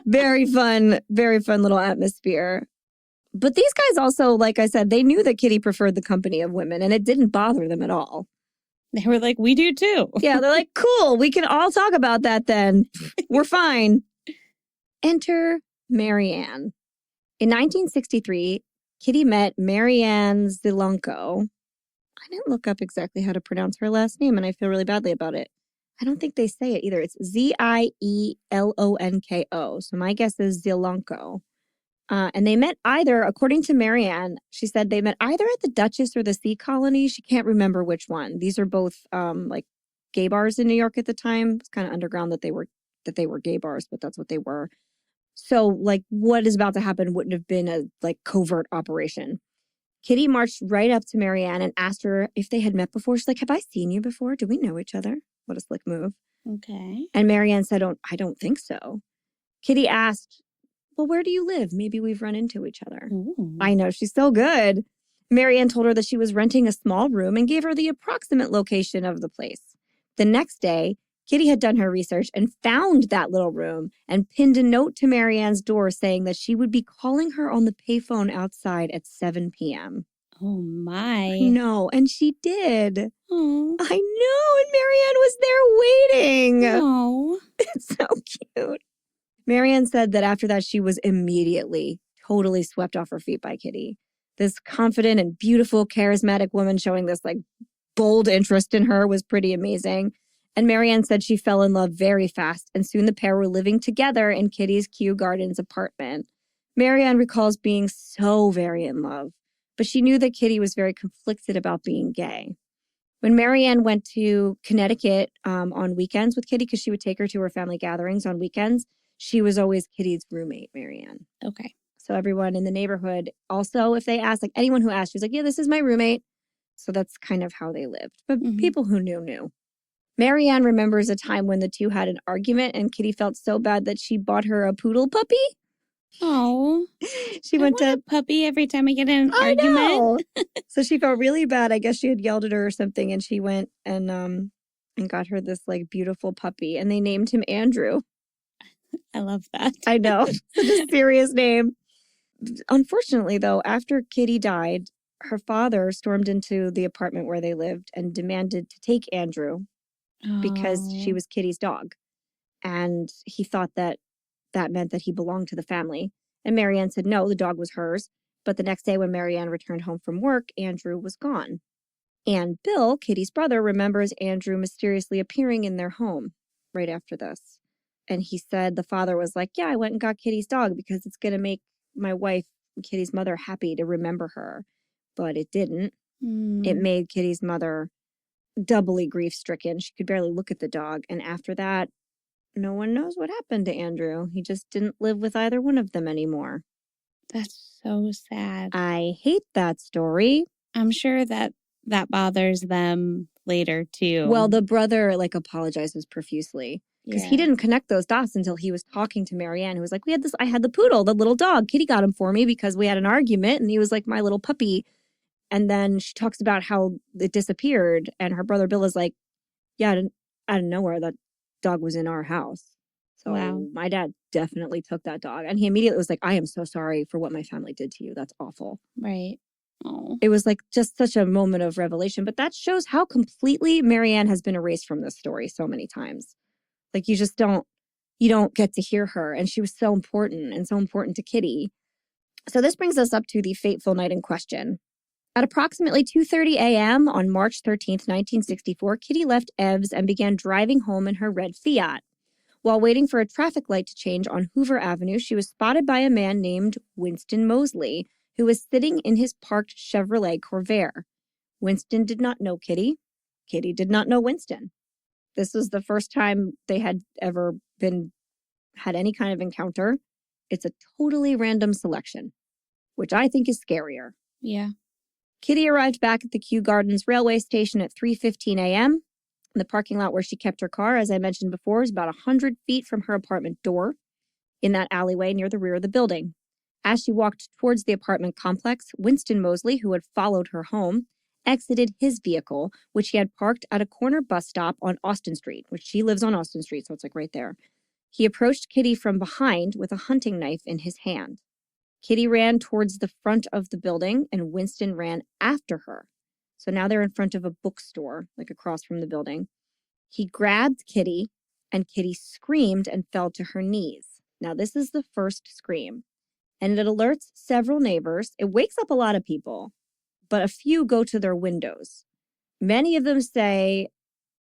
Very fun little atmosphere. But these guys also, like I said, they knew that Kitty preferred the company of women, and it didn't bother them at all. They were like, we do too. Yeah, they're like, cool, we can all talk about that then. We're fine. Enter Marianne. In 1963, Kitty met Marianne Zilonko. I didn't look up exactly how to pronounce her last name, and I feel really badly about it. I don't think they say it either. It's Zielonko. So my guess is Zilonko. And they met either, according to Marianne, she said they met either at the Duchess or the Sea Colony. She can't remember which one. These are both gay bars in New York at the time. It's kind of underground that they were gay bars, but that's what they were. So what is about to happen wouldn't have been a covert operation. Kitty marched right up to Marianne and asked her if they had met before. She's like, have I seen you before? Do we know each other? What a slick move. Okay. And Marianne said, I don't think so. Kitty asked, well, where do you live? Maybe we've run into each other. Ooh. I know, she's so good. Marianne told her that she was renting a small room and gave her the approximate location of the place. The next day, Kitty had done her research and found that little room and pinned a note to Marianne's door saying that she would be calling her on the payphone outside at 7 p.m. Oh, my. No, and she did. Oh. I know, and Marianne was there waiting. Oh. It's so cute. Marianne said that after that, she was immediately totally swept off her feet by Kitty. This confident and beautiful, charismatic woman showing this like bold interest in her was pretty amazing. And Marianne said she fell in love very fast, and soon the pair were living together in Kitty's Kew Gardens apartment. Marianne recalls being so very in love, but she knew that Kitty was very conflicted about being gay. When Marianne went to Connecticut on weekends with Kitty, because she would take her to her family gatherings on weekends, she was always Kitty's roommate, Marianne. Okay. So everyone in the neighborhood, also, if they asked, like anyone who asked, she was like, yeah, this is my roommate. So that's kind of how they lived. But people who knew. Marianne remembers a time when the two had an argument and Kitty felt so bad that she bought her a poodle puppy. Oh, She went to a puppy every time I get in an argument. Know. So she felt really bad. I guess she had yelled at her or something, and she went and got her this like beautiful puppy, and they named him Andrew. I love that. I know. Such a serious name. Unfortunately, though, after Kitty died, her father stormed into the apartment where they lived and demanded to take Andrew because she was Kitty's dog. And he thought that that meant that he belonged to the family. And Marianne said, no, the dog was hers. But the next day when Marianne returned home from work, Andrew was gone. And Bill, Kitty's brother, remembers Andrew mysteriously appearing in their home right after this. And he said the father was like, yeah, I went and got Kitty's dog because it's going to make my wife, Kitty's mother, happy to remember her. But it didn't. It made Kitty's mother doubly grief-stricken. She could barely look at the dog. And after that, no one knows what happened to Andrew. He just didn't live with either one of them anymore. That's so sad. I hate that story. I'm sure that bothers them later, too. Well, the brother, like, apologizes profusely. Because he didn't connect those dots until he was talking to Marianne, who was like, I had the poodle, the little dog. Kitty got him for me because we had an argument, and he was like my little puppy. And then she talks about how it disappeared, and her brother Bill is like, yeah, out of nowhere, that dog was in our house. So my dad definitely took that dog. And he immediately was like, I am so sorry for what my family did to you. That's awful. Right. Oh. It was like just such a moment of revelation. But that shows how completely Marianne has been erased from this story so many times. Like you don't get to hear her. And she was so important and so important to Kitty. So this brings us up to the fateful night in question. At approximately 2:30 a.m. on March 13th, 1964, Kitty left Ev's and began driving home in her red Fiat. While waiting for a traffic light to change on Hoover Avenue, she was spotted by a man named Winston Mosley, who was sitting in his parked Chevrolet Corvair. Winston did not know Kitty. Kitty did not know Winston. This was the first time they had ever had any kind of encounter. It's a totally random selection, which I think is scarier. Yeah. Kitty arrived back at the Kew Gardens railway station at 3:15 a.m. The parking lot where she kept her car, as I mentioned before, is about 100 feet from her apartment door in that alleyway near the rear of the building. As she walked towards the apartment complex, Winston Mosley, who had followed her home, exited his vehicle, which he had parked at a corner bus stop on Austin Street, which she lives on Austin Street, so it's like right there. He approached Kitty from behind with a hunting knife in his hand. Kitty ran towards the front of the building, and Winston ran after her. So now they're in front of a bookstore, like across from the building. He grabbed Kitty, and Kitty screamed and fell to her knees. Now, this is the first scream, and it alerts several neighbors. It wakes up a lot of people, but a few go to their windows. Many of them say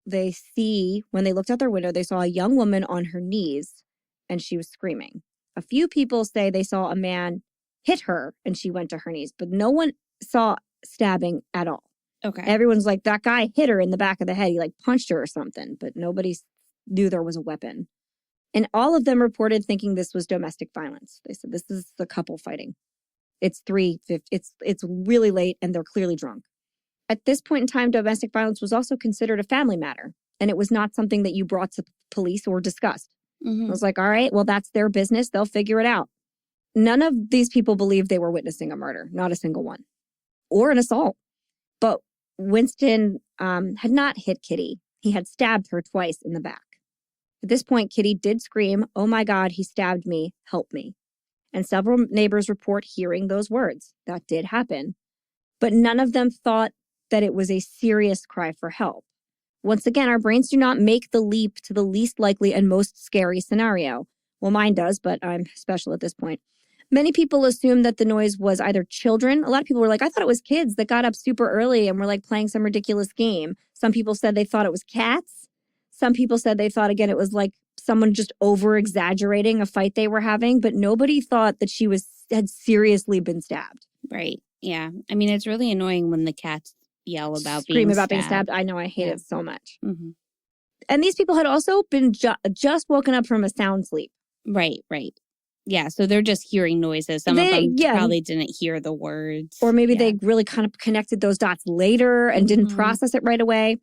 they see, when they looked out their window, they saw a young woman on her knees, and she was screaming. A few people say they saw a man hit her, and she went to her knees, but no one saw stabbing at all. Okay. Everyone's like, that guy hit her in the back of the head. He like punched her or something, but nobody knew there was a weapon. And all of them reported thinking this was domestic violence. They said, this is the couple fighting. It's 3:50. It's really late and they're clearly drunk. At this point in time, domestic violence was also considered a family matter. And it was not something that you brought to police or discussed. I was like, all right, well, that's their business. They'll figure it out. None of these people believed they were witnessing a murder, not a single one, or an assault. But Winston had not hit Kitty. He had stabbed her twice in the back. At this point, Kitty did scream, "Oh my God, he stabbed me, help me." And several neighbors report hearing those words. That did happen. But none of them thought that it was a serious cry for help. Once again, our brains do not make the leap to the least likely and most scary scenario. Well, mine does, but I'm special at this point. Many people assume that the noise was either children. A lot of people were like, I thought it was kids that got up super early and were like playing some ridiculous game. Some people said they thought it was cats. Some people said they thought, again, it was like someone just over-exaggerating a fight they were having, but nobody thought that she had seriously been stabbed. Right. Yeah. I mean, it's really annoying when the cats yell about Scream being about stabbed. being stabbed. I know, I hate it so much. Mm-hmm. And these people had also been just woken up from a sound sleep. Right. Yeah, so they're just hearing noises. Some of them probably didn't hear the words. Or maybe they really kind of connected those dots later and didn't process it right away.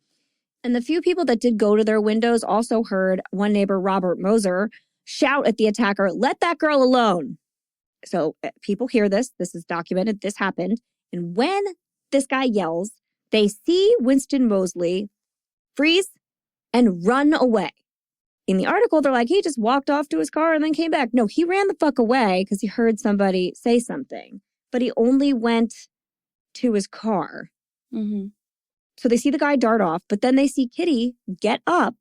And the few people that did go to their windows also heard one neighbor, Robert Moser, shout at the attacker, "Let that girl alone." So people hear this. This is documented. This happened. And when this guy yells, they see Winston Mosley freeze and run away. In the article, they're like, he just walked off to his car and then came back. No, he ran the fuck away because he heard somebody say something. But he only went to his car. Mm-hmm. So they see the guy dart off, but then they see Kitty get up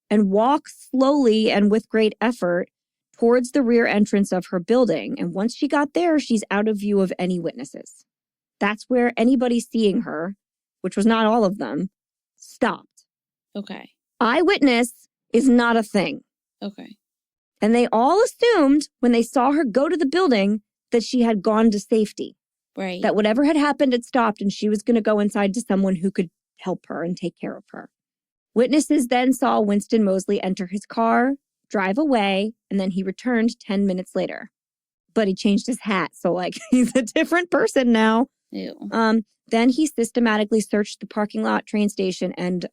and walk slowly and with great effort towards the rear entrance of her building. And once she got there, she's out of view of any witnesses. That's where anybody seeing her, which was not all of them, stopped. Okay. Eyewitness is not a thing. Okay. And they all assumed when they saw her go to the building that she had gone to safety. Right. That whatever had happened had stopped and she was going to go inside to someone who could help her and take care of her. Witnesses then saw Winston Mosley enter his car, drive away, and then he returned 10 minutes later. But he changed his hat, so like he's a different person now. Ew. Then he systematically searched the parking lot, train station, and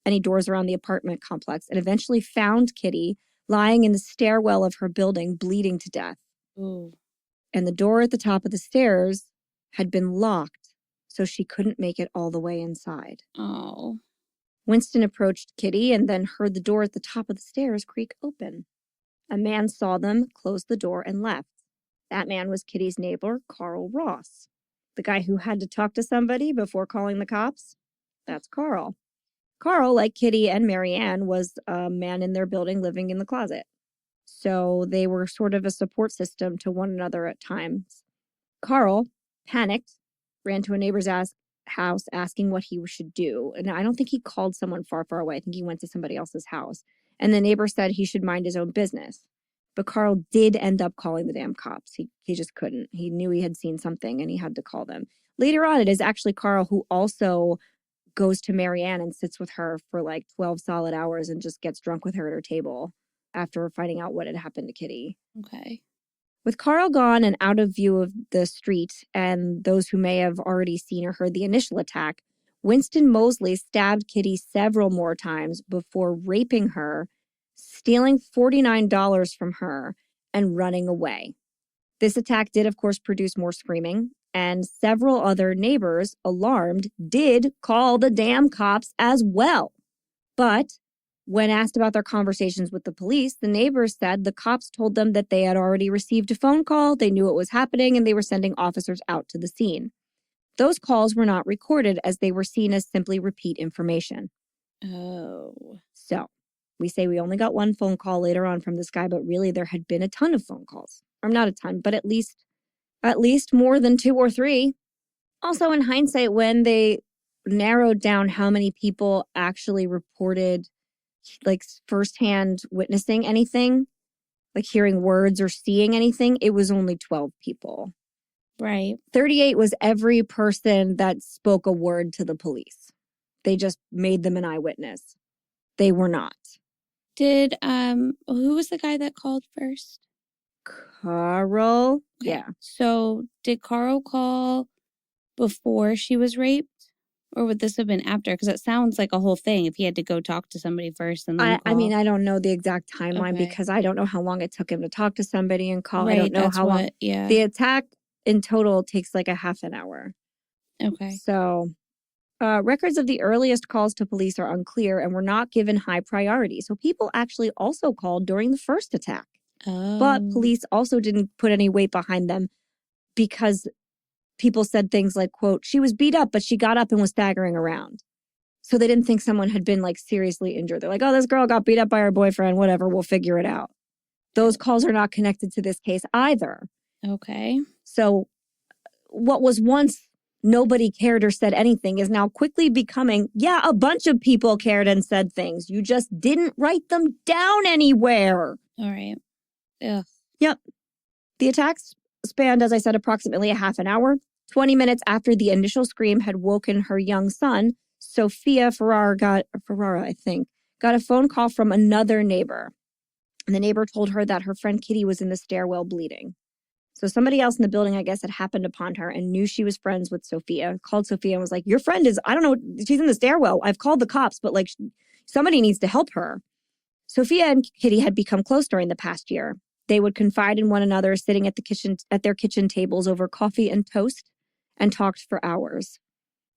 any doors around the apartment complex, and eventually found Kitty lying in the stairwell of her building, bleeding to death. Ooh. And the door at the top of the stairs had been locked, so she couldn't make it all the way inside. Oh. Winston approached Kitty and then heard the door at the top of the stairs creak open. A man saw them, closed the door, and left. That man was Kitty's neighbor, Carl Ross. The guy who had to talk to somebody before calling the cops? That's Carl. Carl, like Kitty and Marianne, was a man in their building living in the closet. So they were sort of a support system to one another at times. Carl, panicked, ran to a neighbor's house asking what he should do. And I don't think he called someone far, far away. I think he went to somebody else's house. And the neighbor said he should mind his own business. But Carl did end up calling the damn cops. He just couldn't. He knew he had seen something and he had to call them. Later on, it is actually Carl who also goes to Marianne and sits with her for like 12 solid hours and just gets drunk with her at her table after finding out what had happened to Kitty. Okay. With Carl gone and out of view of the street and those who may have already seen or heard the initial attack, Winston Mosley stabbed Kitty several more times before raping her, stealing $49 from her, and running away. This attack did, of course, produce more screaming, and several other neighbors, alarmed, did call the damn cops as well. But when asked about their conversations with the police, the neighbors said the cops told them that they had already received a phone call, they knew what was happening, and they were sending officers out to the scene. Those calls were not recorded as they were seen as simply repeat information. Oh. So we say we only got one phone call later on from this guy, but really there had been a ton of phone calls. Or not a ton, but at least more than 2 or 3. Also, in hindsight, when they narrowed down how many people actually reported like firsthand witnessing anything, like hearing words or seeing anything, it was only 12 people. Right. 38 was every person that spoke a word to the police. They just made them an eyewitness. They were not. Did, who was the guy that called first? Carl. Okay. Yeah. So did Carl call before she was raped? Or would this have been after? Because it sounds like a whole thing if he had to go talk to somebody first and then call. I mean, I don't know the exact timeline Okay. because I don't know how long it took him to talk to somebody and call. Right, I don't know that's how long. what, yeah. The attack in total takes like a half an hour. Okay. So records of the earliest calls to police are unclear and were not given high priority. So people actually also called during the first attack. Oh. But police also didn't put any weight behind them because people said things like, quote, she was beat up, but she got up and was staggering around. So they didn't think someone had been like seriously injured. They're like, oh, this girl got beat up by her boyfriend, whatever, we'll figure it out. Those calls are not connected to this case either. Okay. So what was once nobody cared or said anything is now quickly becoming, yeah, a bunch of people cared and said things. You just didn't write them down anywhere. All right. Ugh. Yep. The attacks spanned, as I said, approximately a half an hour. 20 minutes after the initial scream had woken her young son, Sophia Ferrara got a phone call from another neighbor. And the neighbor told her that her friend Kitty was in the stairwell bleeding. So somebody else in the building, I guess, had happened upon her and knew she was friends with Sophia, called Sophia and was like, your friend is, I don't know, she's in the stairwell. I've called the cops, but like somebody needs to help her. Sophia and Kitty had become close during the past year. They would confide in one another, sitting at their kitchen tables over coffee and toast, and talked for hours.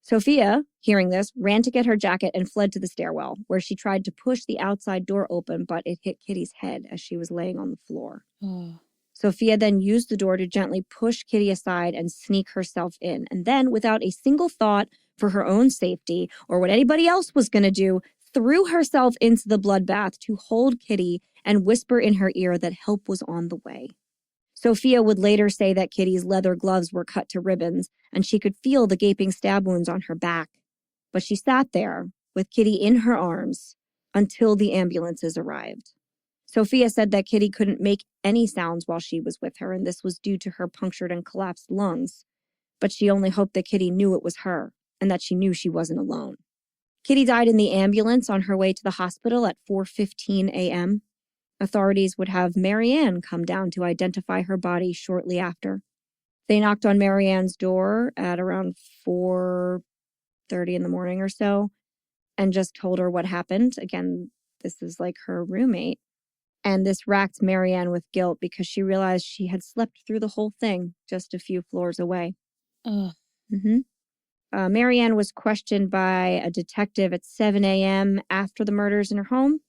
Sophia, hearing this, ran to get her jacket and fled to the stairwell, where she tried to push the outside door open, but it hit Kitty's head as she was laying on the floor. Oh. Sophia then used the door to gently push Kitty aside and sneak herself in, and then, without a single thought for her own safety or what anybody else was going to do, threw herself into the bloodbath to hold Kitty and whisper in her ear that help was on the way. Sophia would later say that Kitty's leather gloves were cut to ribbons, and she could feel the gaping stab wounds on her back. But she sat there, with Kitty in her arms, until the ambulances arrived. Sophia said that Kitty couldn't make any sounds while she was with her, and this was due to her punctured and collapsed lungs. But she only hoped that Kitty knew it was her, and that she knew she wasn't alone. Kitty died in the ambulance on her way to the hospital at 4:15 a.m. Authorities would have Marianne come down to identify her body shortly after. They knocked on Marianne's door at around 4:30 in the morning or so and just told her what happened. Again, this is like her roommate. And this racked Marianne with guilt because she realized she had slept through the whole thing just a few floors away. Ugh. Marianne was questioned by a detective at 7 a.m. after the murders in her home.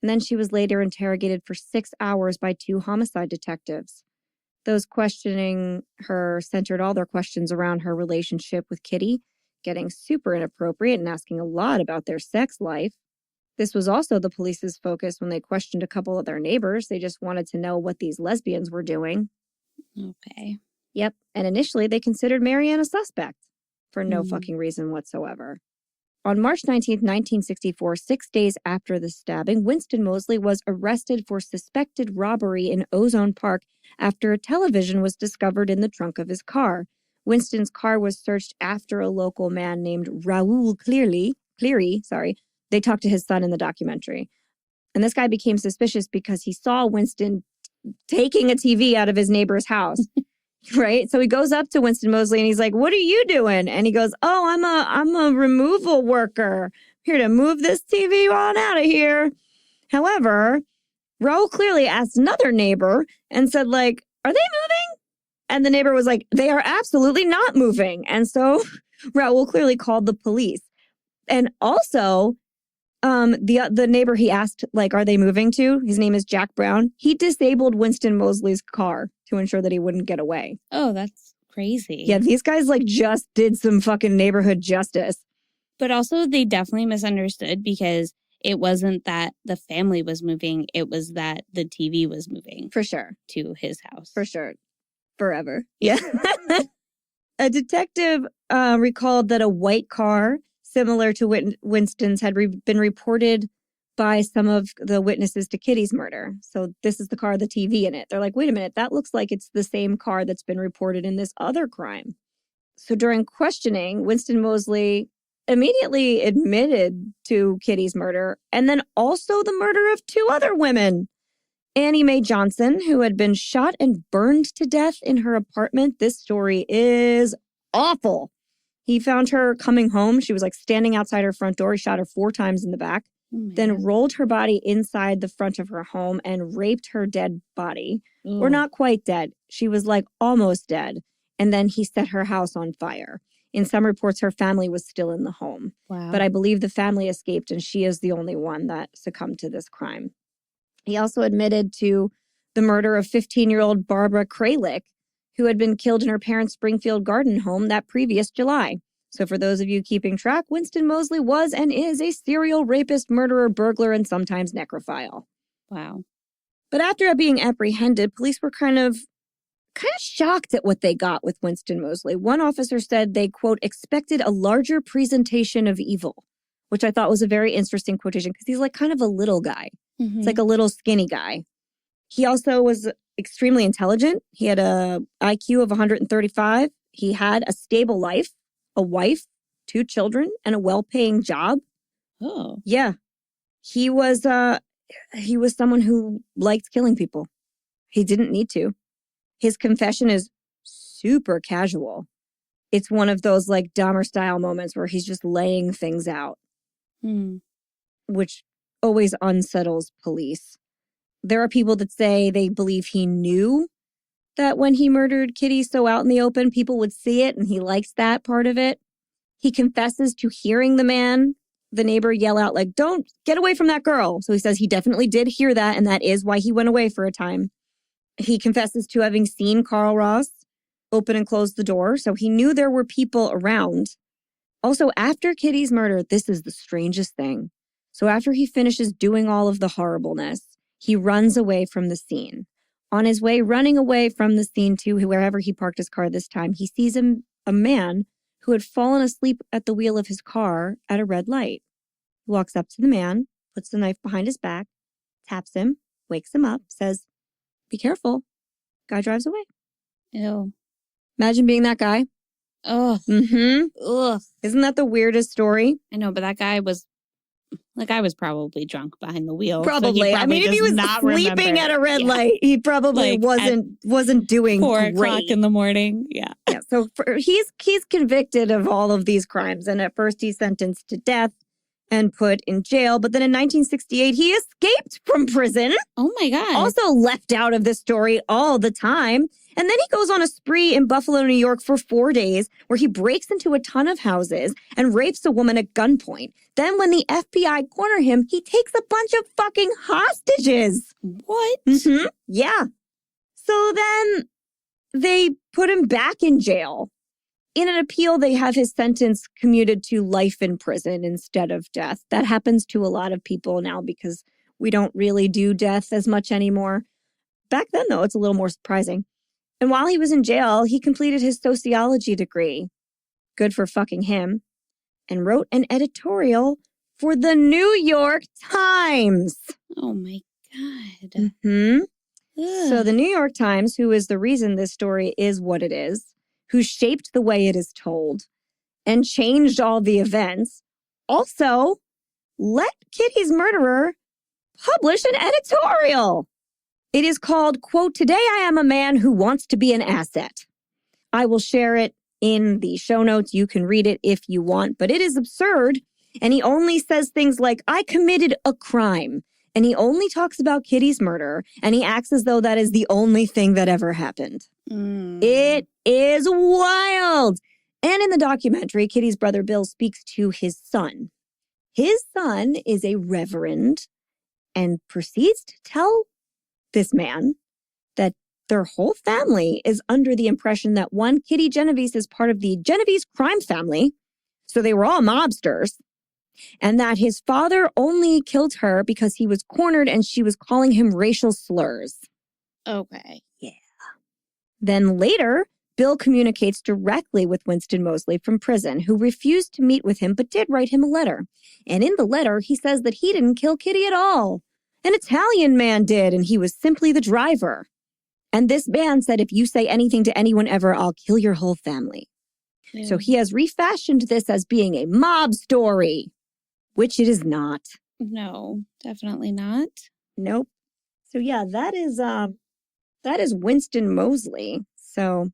And then she was later interrogated for 6 hours by 2 homicide detectives. Those questioning her centered all their questions around her relationship with Kitty, getting super inappropriate and asking a lot about their sex life. This was also the police's focus when they questioned a couple of their neighbors. They just wanted to know what these lesbians were doing. Okay. Yep. And initially they considered Marianne a suspect for no fucking reason whatsoever. On March 19, 1964, 6 days after the stabbing, Winston Moseley was arrested for suspected robbery in Ozone Park after a television was discovered in the trunk of his car. Winston's car was searched after a local man named Raoul Cleary. They talked to his son in the documentary. And this guy became suspicious because he saw Winston taking a TV out of his neighbor's house. Right? So he goes up to Winston Moseley and he's like, what are you doing? And he goes, oh, I'm a removal worker. Here to move this TV on out of here. However, Raoul clearly asked another neighbor and said, like, are they moving? And the neighbor was like, they are absolutely not moving. And so Raoul clearly called the police. And also, the neighbor he asked, like, are they moving to? His name is Jack Brown. He disabled Winston Moseley's car to ensure that he wouldn't get away. Oh, that's crazy. Yeah, these guys, like, just did some fucking neighborhood justice. But also, they definitely misunderstood because it wasn't that the family was moving. It was that the TV was moving. For sure. To his house. For sure. Forever. Yeah. A detective recalled that a white car similar to Winston's had been reported by some of the witnesses to Kitty's murder. So this is the car, the TV in it. They're like, wait a minute, that looks like it's the same car that's been reported in this other crime. So during questioning, Winston Moseley immediately admitted to Kitty's murder and then also the murder of 2 other women. Annie Mae Johnson, who had been shot and burned to death in her apartment. This story is awful. He found her coming home. She was like standing outside her front door. He shot her 4 times in the back, then rolled her body inside the front of her home and raped her dead body. Or not quite dead. She was like almost dead. And then he set her house on fire. In some reports, her family was still in the home. Wow. But I believe the family escaped and she is the only one that succumbed to this crime. He also admitted to the murder of 15-year-old Barbara Kralik, who had been killed in her parents' Springfield garden home that previous July. So for those of you keeping track, Winston Moseley was and is a serial rapist, murderer, burglar, and sometimes necrophile. Wow. But after being apprehended, police were kind of shocked at what they got with Winston Moseley. One officer said they, quote, expected a larger presentation of evil, which I thought was a very interesting quotation because he's like kind of a little guy. Mm-hmm. It's like a little skinny guy. He also was extremely intelligent. He had a IQ of 135. He had a stable life, a wife, 2 children, and a well-paying job. Oh. Yeah. He was someone who liked killing people. He didn't need to. His confession is super casual. It's one of those like Dahmer-style moments where he's just laying things out, which always unsettles police. There are people that say they believe he knew that when he murdered Kitty so out in the open, people would see it, and he likes that part of it. He confesses to hearing the neighbor yell out, like, don't get away from that girl. So he says he definitely did hear that, and that is why he went away for a time. He confesses to having seen Carl Ross open and close the door, so he knew there were people around. Also, after Kitty's murder, this is the strangest thing. So after he finishes doing all of the horribleness, he runs away from the scene. On his way running away from the scene to wherever he parked his car this time, he sees a man who had fallen asleep at the wheel of his car at a red light. He walks up to the man, puts the knife behind his back, taps him, wakes him up, says, be careful. Guy drives away. Ew. Imagine being that guy. Ugh. Mm-hmm. Ugh. Isn't that the weirdest story? I know, but that guy was probably drunk behind the wheel. Probably. So I mean, if he was sleeping at a red light, he probably wasn't doing 4 great. o'clock in the morning. Yeah. Yeah. So he's convicted of all of these crimes, and at first he's sentenced to death and put in jail. But then in 1968, he escaped from prison. Oh my God. Also left out of this story all the time. And then he goes on a spree in Buffalo, New York for 4 days where he breaks into a ton of houses and rapes a woman at gunpoint. Then when the FBI corner him, he takes a bunch of fucking hostages. What? Mm-hmm. Yeah. So then they put him back in jail. In an appeal, they have his sentence commuted to life in prison instead of death. That happens to a lot of people now because we don't really do death as much anymore. Back then, though, it's a little more surprising. And while he was in jail, he completed his sociology degree. Good for fucking him. And wrote an editorial for the New York Times. Oh my God. Mm-hmm. Ugh. So the New York Times, who is the reason this story is what it is, who shaped the way it is told and changed all the events, also let Kitty's murderer publish an editorial. It is called, quote, "Today I am a man who wants to be an asset." I will share it in the show notes. You can read it if you want, but it is absurd. And he only says things like, I committed a crime. And he only talks about Kitty's murder. And he acts as though that is the only thing that ever happened. It is wild. And in the documentary, Kitty's brother Bill speaks to his son. His son is a reverend and proceeds to tell this man that their whole family is under the impression that one, Kitty Genovese is part of the Genovese crime family. So they were all mobsters. And that his father only killed her because he was cornered and she was calling him racial slurs. Okay. Yeah. Then later, Bill communicates directly with Winston Moseley from prison, who refused to meet with him but did write him a letter. And in the letter, he says that he didn't kill Kitty at all. An Italian man did, and he was simply the driver. And this man said, if you say anything to anyone ever, I'll kill your whole family. Yeah. So he has refashioned this as being a mob story, which it is not. No, definitely not. Nope. So yeah, that is Winston Moseley. So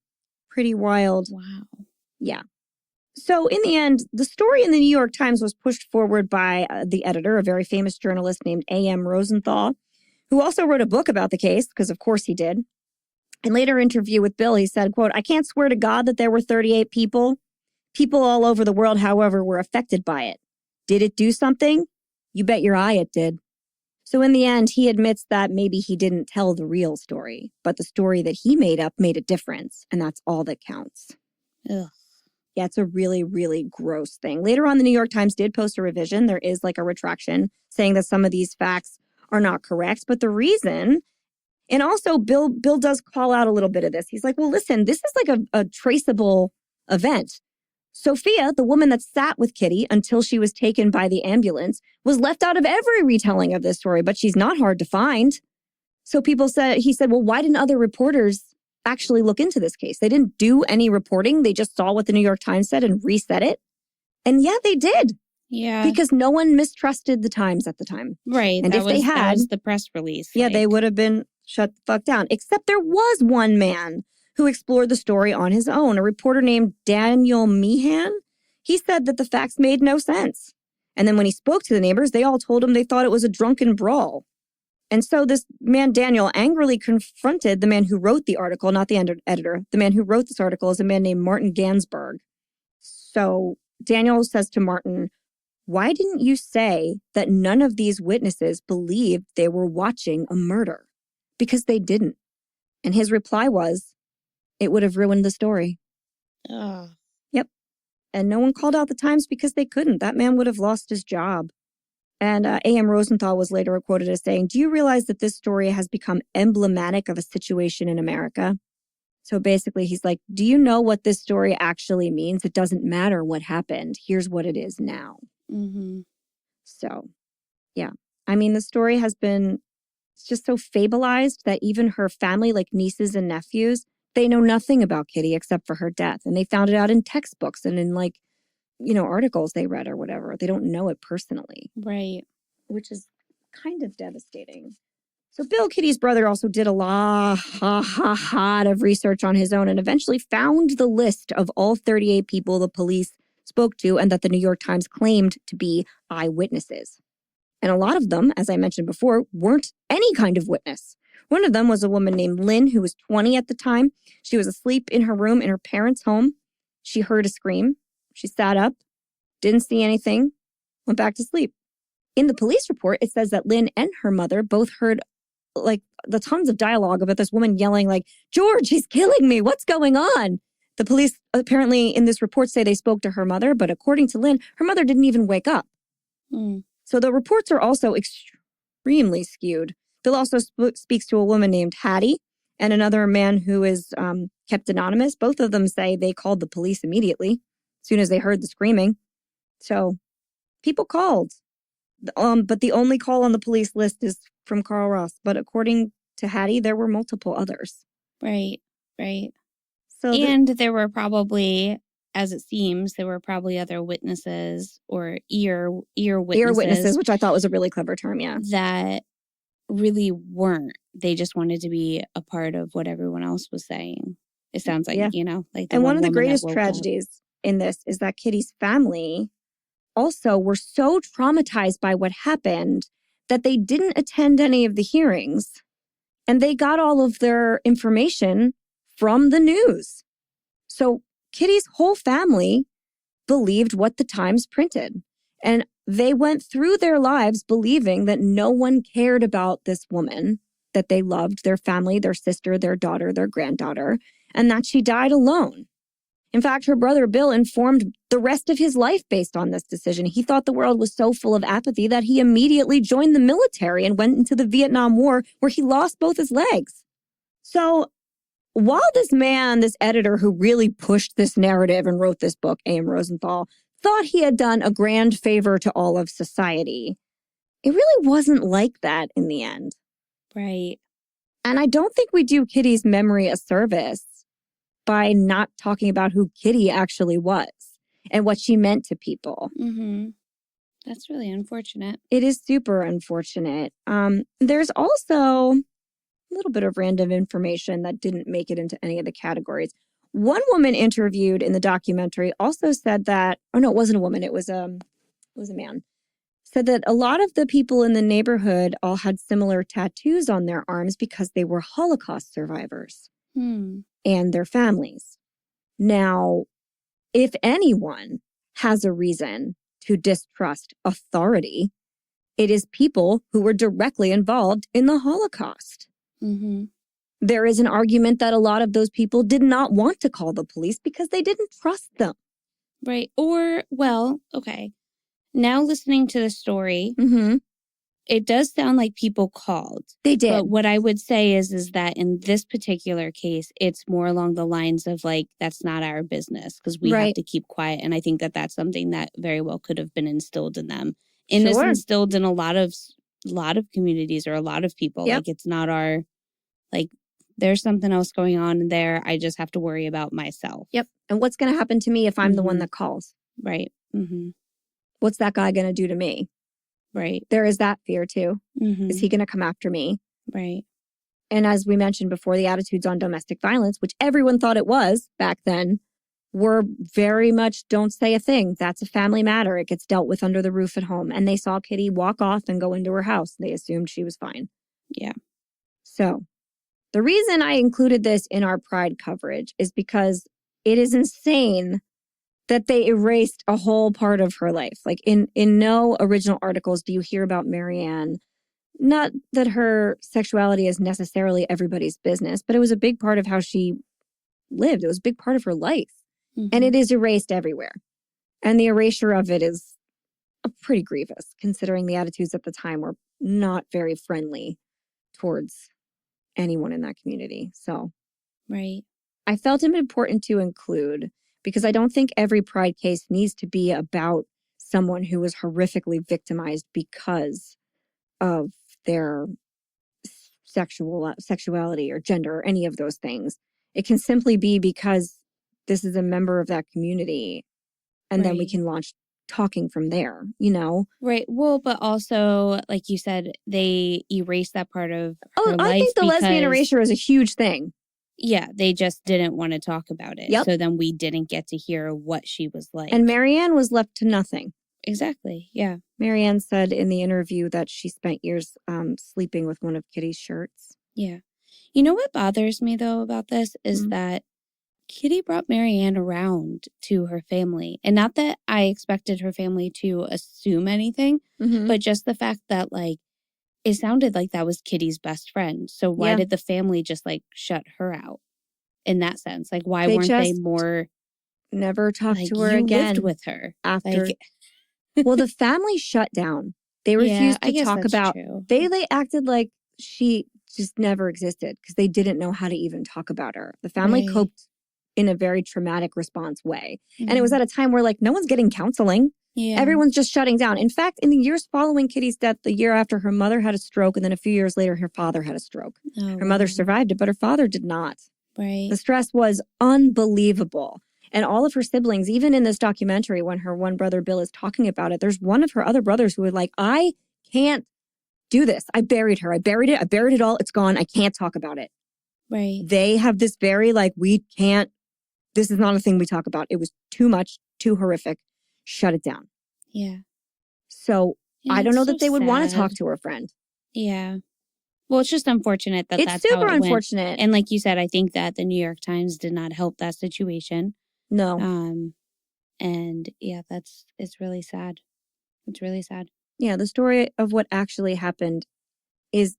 pretty wild. Wow. Yeah. So in the end, the story in the New York Times was pushed forward by the editor, a very famous journalist named A.M. Rosenthal, who also wrote a book about the case, because of course he did. In later interview with Bill, he said, quote, "I can't swear to God that there were 38 people. People all over the world, however, were affected by it. Did it do something? You bet your eye it did." So in the end, he admits that maybe he didn't tell the real story, but the story that he made up made a difference, and that's all that counts. Ugh. Yeah, it's a really, really gross thing. Later on, the New York Times did post a revision. There is like a retraction saying that some of these facts are not correct, but the reason, and also Bill does call out a little bit of this. He's like, well, listen, this is like a traceable event. Sophia, the woman that sat with Kitty until she was taken by the ambulance, was left out of every retelling of this story, but she's not hard to find. So he said, well, why didn't other reporters actually look into this case? They didn't do any reporting. They just saw what the New York Times said and reset it. And yeah, they did. Yeah. Because no one mistrusted the Times at the time. Right. And if they had, that was the press release. Yeah, they would have been shut the fuck down. Except there was one man who explored the story on his own, a reporter named Daniel Meehan. He said that the facts made no sense. And then when he spoke to the neighbors, they all told him they thought it was a drunken brawl. And so this man, Daniel, angrily confronted the man who wrote the article, not the editor. The man who wrote this article is a man named Martin Gansberg. So Daniel says to Martin, "Why didn't you say that none of these witnesses believed they were watching a murder?" Because they didn't. And his reply was, "It would have ruined the story." Ugh. Yep. And no one called out the Times because they couldn't. That man would have lost his job. And A.M. Rosenthal was later quoted as saying, "Do you realize that this story has become emblematic of a situation in America?" So basically, he's like, do you know what this story actually means? It doesn't matter what happened. Here's what it is now. Mm-hmm. So, yeah. I mean, the story has been just so fabulized that even her family, like nieces and nephews, they know nothing about Kitty except for her death. And they found it out in textbooks and in articles they read or whatever. They don't know it personally. Right. Which is kind of devastating. So Bill, Kitty's brother, also did a lot of research on his own and eventually found the list of all 38 people the police spoke to and that the New York Times claimed to be eyewitnesses. And a lot of them, as I mentioned before, weren't any kind of witness. One of them was a woman named Lynn, who was 20 at the time. She was asleep in her room in her parents' home. She heard a scream. She sat up, didn't see anything, went back to sleep. In the police report, it says that Lynn and her mother both heard the tons of dialogue about this woman yelling "George, he's killing me. What's going on?" The police apparently in this report say they spoke to her mother, but according to Lynn, her mother didn't even wake up. Mm. So the reports are also extremely skewed. Bill also speaks to a woman named Hattie and another man who is kept anonymous. Both of them say they called the police immediately as soon as they heard the screaming. So people called. But the only call on the police list is from Carl Ross. But according to Hattie, there were multiple others. Right. So there were probably, as it seems, there were probably other witnesses or ear witnesses. Ear witnesses, which I thought was a really clever term, yeah. That really weren't. They just wanted to be a part of what everyone else was saying. It sounds like, And one of the greatest tragedies in this is that Kitty's family also were so traumatized by what happened that they didn't attend any of the hearings. And they got all of their information from the news. So Kitty's whole family believed what the Times printed. And they went through their lives believing that no one cared about this woman, that they loved, their family, their sister, their daughter, their granddaughter, and that she died alone. In fact, her brother Bill informed the rest of his life based on this decision. He thought the world was so full of apathy that he immediately joined the military and went into the Vietnam War, where he lost both his legs. So while this man, this editor who really pushed this narrative and wrote this book, A.M. Rosenthal, thought he had done a grand favor to all of society, it really wasn't like that in the end. Right. And I don't think we do Kitty's memory a service by not talking about who Kitty actually was and what she meant to people. Mm-hmm. That's really unfortunate. It is super unfortunate. There's also a little bit of random information that didn't make it into any of the categories. One woman interviewed in the documentary also said that, oh no, it wasn't a woman, it was a man, said that a lot of the people in the neighborhood all had similar tattoos on their arms because they were Holocaust survivors and their families. Now, if anyone has a reason to distrust authority, it is people who were directly involved in the Holocaust. Mm-hmm. There is an argument that a lot of those people did not want to call the police because they didn't trust them. Right. Or, well, okay. Now listening to the story, it does sound like people called. They did. But what I would say is that in this particular case, it's more along the lines of like, that's not our business because we have to keep quiet. And I think that that's something that very well could have been instilled in them. And is instilled in a lot of communities or a lot of people. Yep. Like, it's not our, like, there's something else going on in there. I just have to worry about myself. Yep. And what's going to happen to me if I'm the one that calls? Right. Mm-hmm. What's that guy going to do to me? Right. There is that fear too. Mm-hmm. Is he going to come after me? Right. And as we mentioned before, the attitudes on domestic violence, which everyone thought it was back then, were very much don't say a thing. That's a family matter. It gets dealt with under the roof at home. And they saw Kitty walk off and go into her house. They assumed she was fine. Yeah. So the reason I included this in our Pride coverage is because it is insane that they erased a whole part of her life. Like in no original articles do you hear about Marianne. Not that her sexuality is necessarily everybody's business, but it was a big part of how she lived. It was a big part of her life. Mm-hmm. And it is erased everywhere. And the erasure of it is pretty grievous, considering the attitudes at the time were not very friendly towards anyone in that community. So right. I felt it important to include because I don't think every Pride case needs to be about someone who was horrifically victimized because of their sexuality or gender or any of those things. It can simply be because this is a member of that community, and then we can launch talking from there, you know? Right. Well, but also, like you said, they erased that part of her life. I think the lesbian erasure is a huge thing. Yeah, they just didn't want to talk about it. Yep. So then we didn't get to hear what she was like. And Marianne was left to nothing. Exactly. Yeah. Marianne said in the interview that she spent years sleeping with one of Kitty's shirts. Yeah. You know what bothers me, though, about this is that Kitty brought Marianne around to her family. And not that I expected her family to assume anything, but just the fact that, like, it sounded like that was Kitty's best friend. So why did the family just, like, shut her out in that sense? Like, why weren't they more... Never talked like, to her again. Lived with her. After... Like, well, the family shut down. They refused to talk about... True. They acted like she just never existed because they didn't know how to even talk about her. The family coped in a very traumatic response way. And it was at a time where, like, no one's getting counseling. Yeah. Everyone's just shutting down. In fact, in the years following Kitty's death, the year after, her mother had a stroke, and then a few years later, her father had a stroke. Her mother survived it, but her father did not. Right. The stress was unbelievable. And all of her siblings, even in this documentary, when her one brother, Bill, is talking about it, there's one of her other brothers who was like, I can't do this. I buried her. I buried it. I buried it all. It's gone. I can't talk about it. Right. They have this very, like, we can't, this is not a thing we talk about. It was too much, too horrific. Shut it down. Yeah. So I don't know that they would want to talk to her friend. Yeah. Well, it's just unfortunate that it's super unfortunate. Went. And like you said, I think that the New York Times did not help that situation. No. And yeah, it's really sad. It's really sad. Yeah, the story of what actually happened is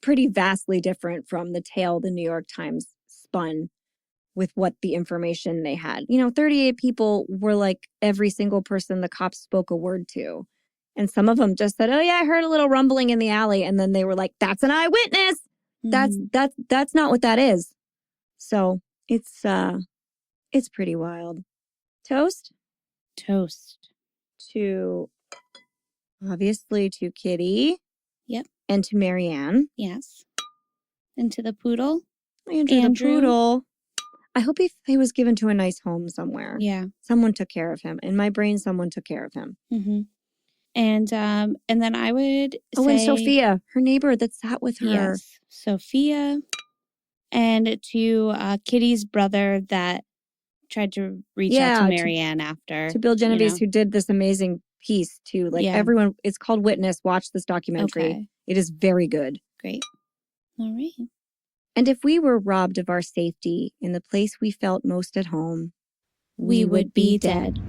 pretty vastly different from the tale the New York Times spun with what the information they had. 38 people were like every single person the cops spoke a word to. And some of them just said, oh yeah, I heard a little rumbling in the alley. And then they were like, that's an eyewitness. That's not what that is. So it's pretty wild. Toast? Toast. Obviously to Kitty. Yep. And to Marianne. Yes. And to the poodle. Andrew. The poodle. I hope he was given to a nice home somewhere. Yeah. Someone took care of him. In my brain, someone took care of him. Mm-hmm. And then I would say... Oh, and Sophia, her neighbor that sat with her. Yes. Sophia. And to Kitty's brother that tried to reach out to Marianne after. To Bill Genovese, who did this amazing piece too. Like everyone, it's called Witness. Watch this documentary. Okay. It is very good. Great. All right. And if we were robbed of our safety in the place we felt most at home, we would be dead.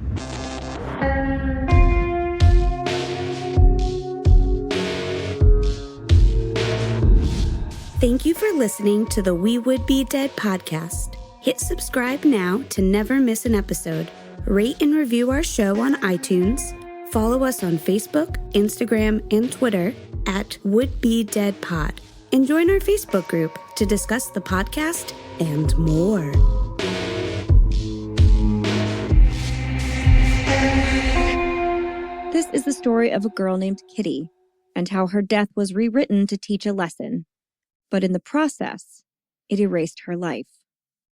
Thank you for listening to the We Would Be Dead podcast. Hit subscribe now to never miss an episode. Rate and review our show on iTunes. Follow us on Facebook, Instagram, and Twitter at Would Be Dead Pod. And join our Facebook group to discuss the podcast and more. This is the story of a girl named Kitty and how her death was rewritten to teach a lesson. But in the process, it erased her life.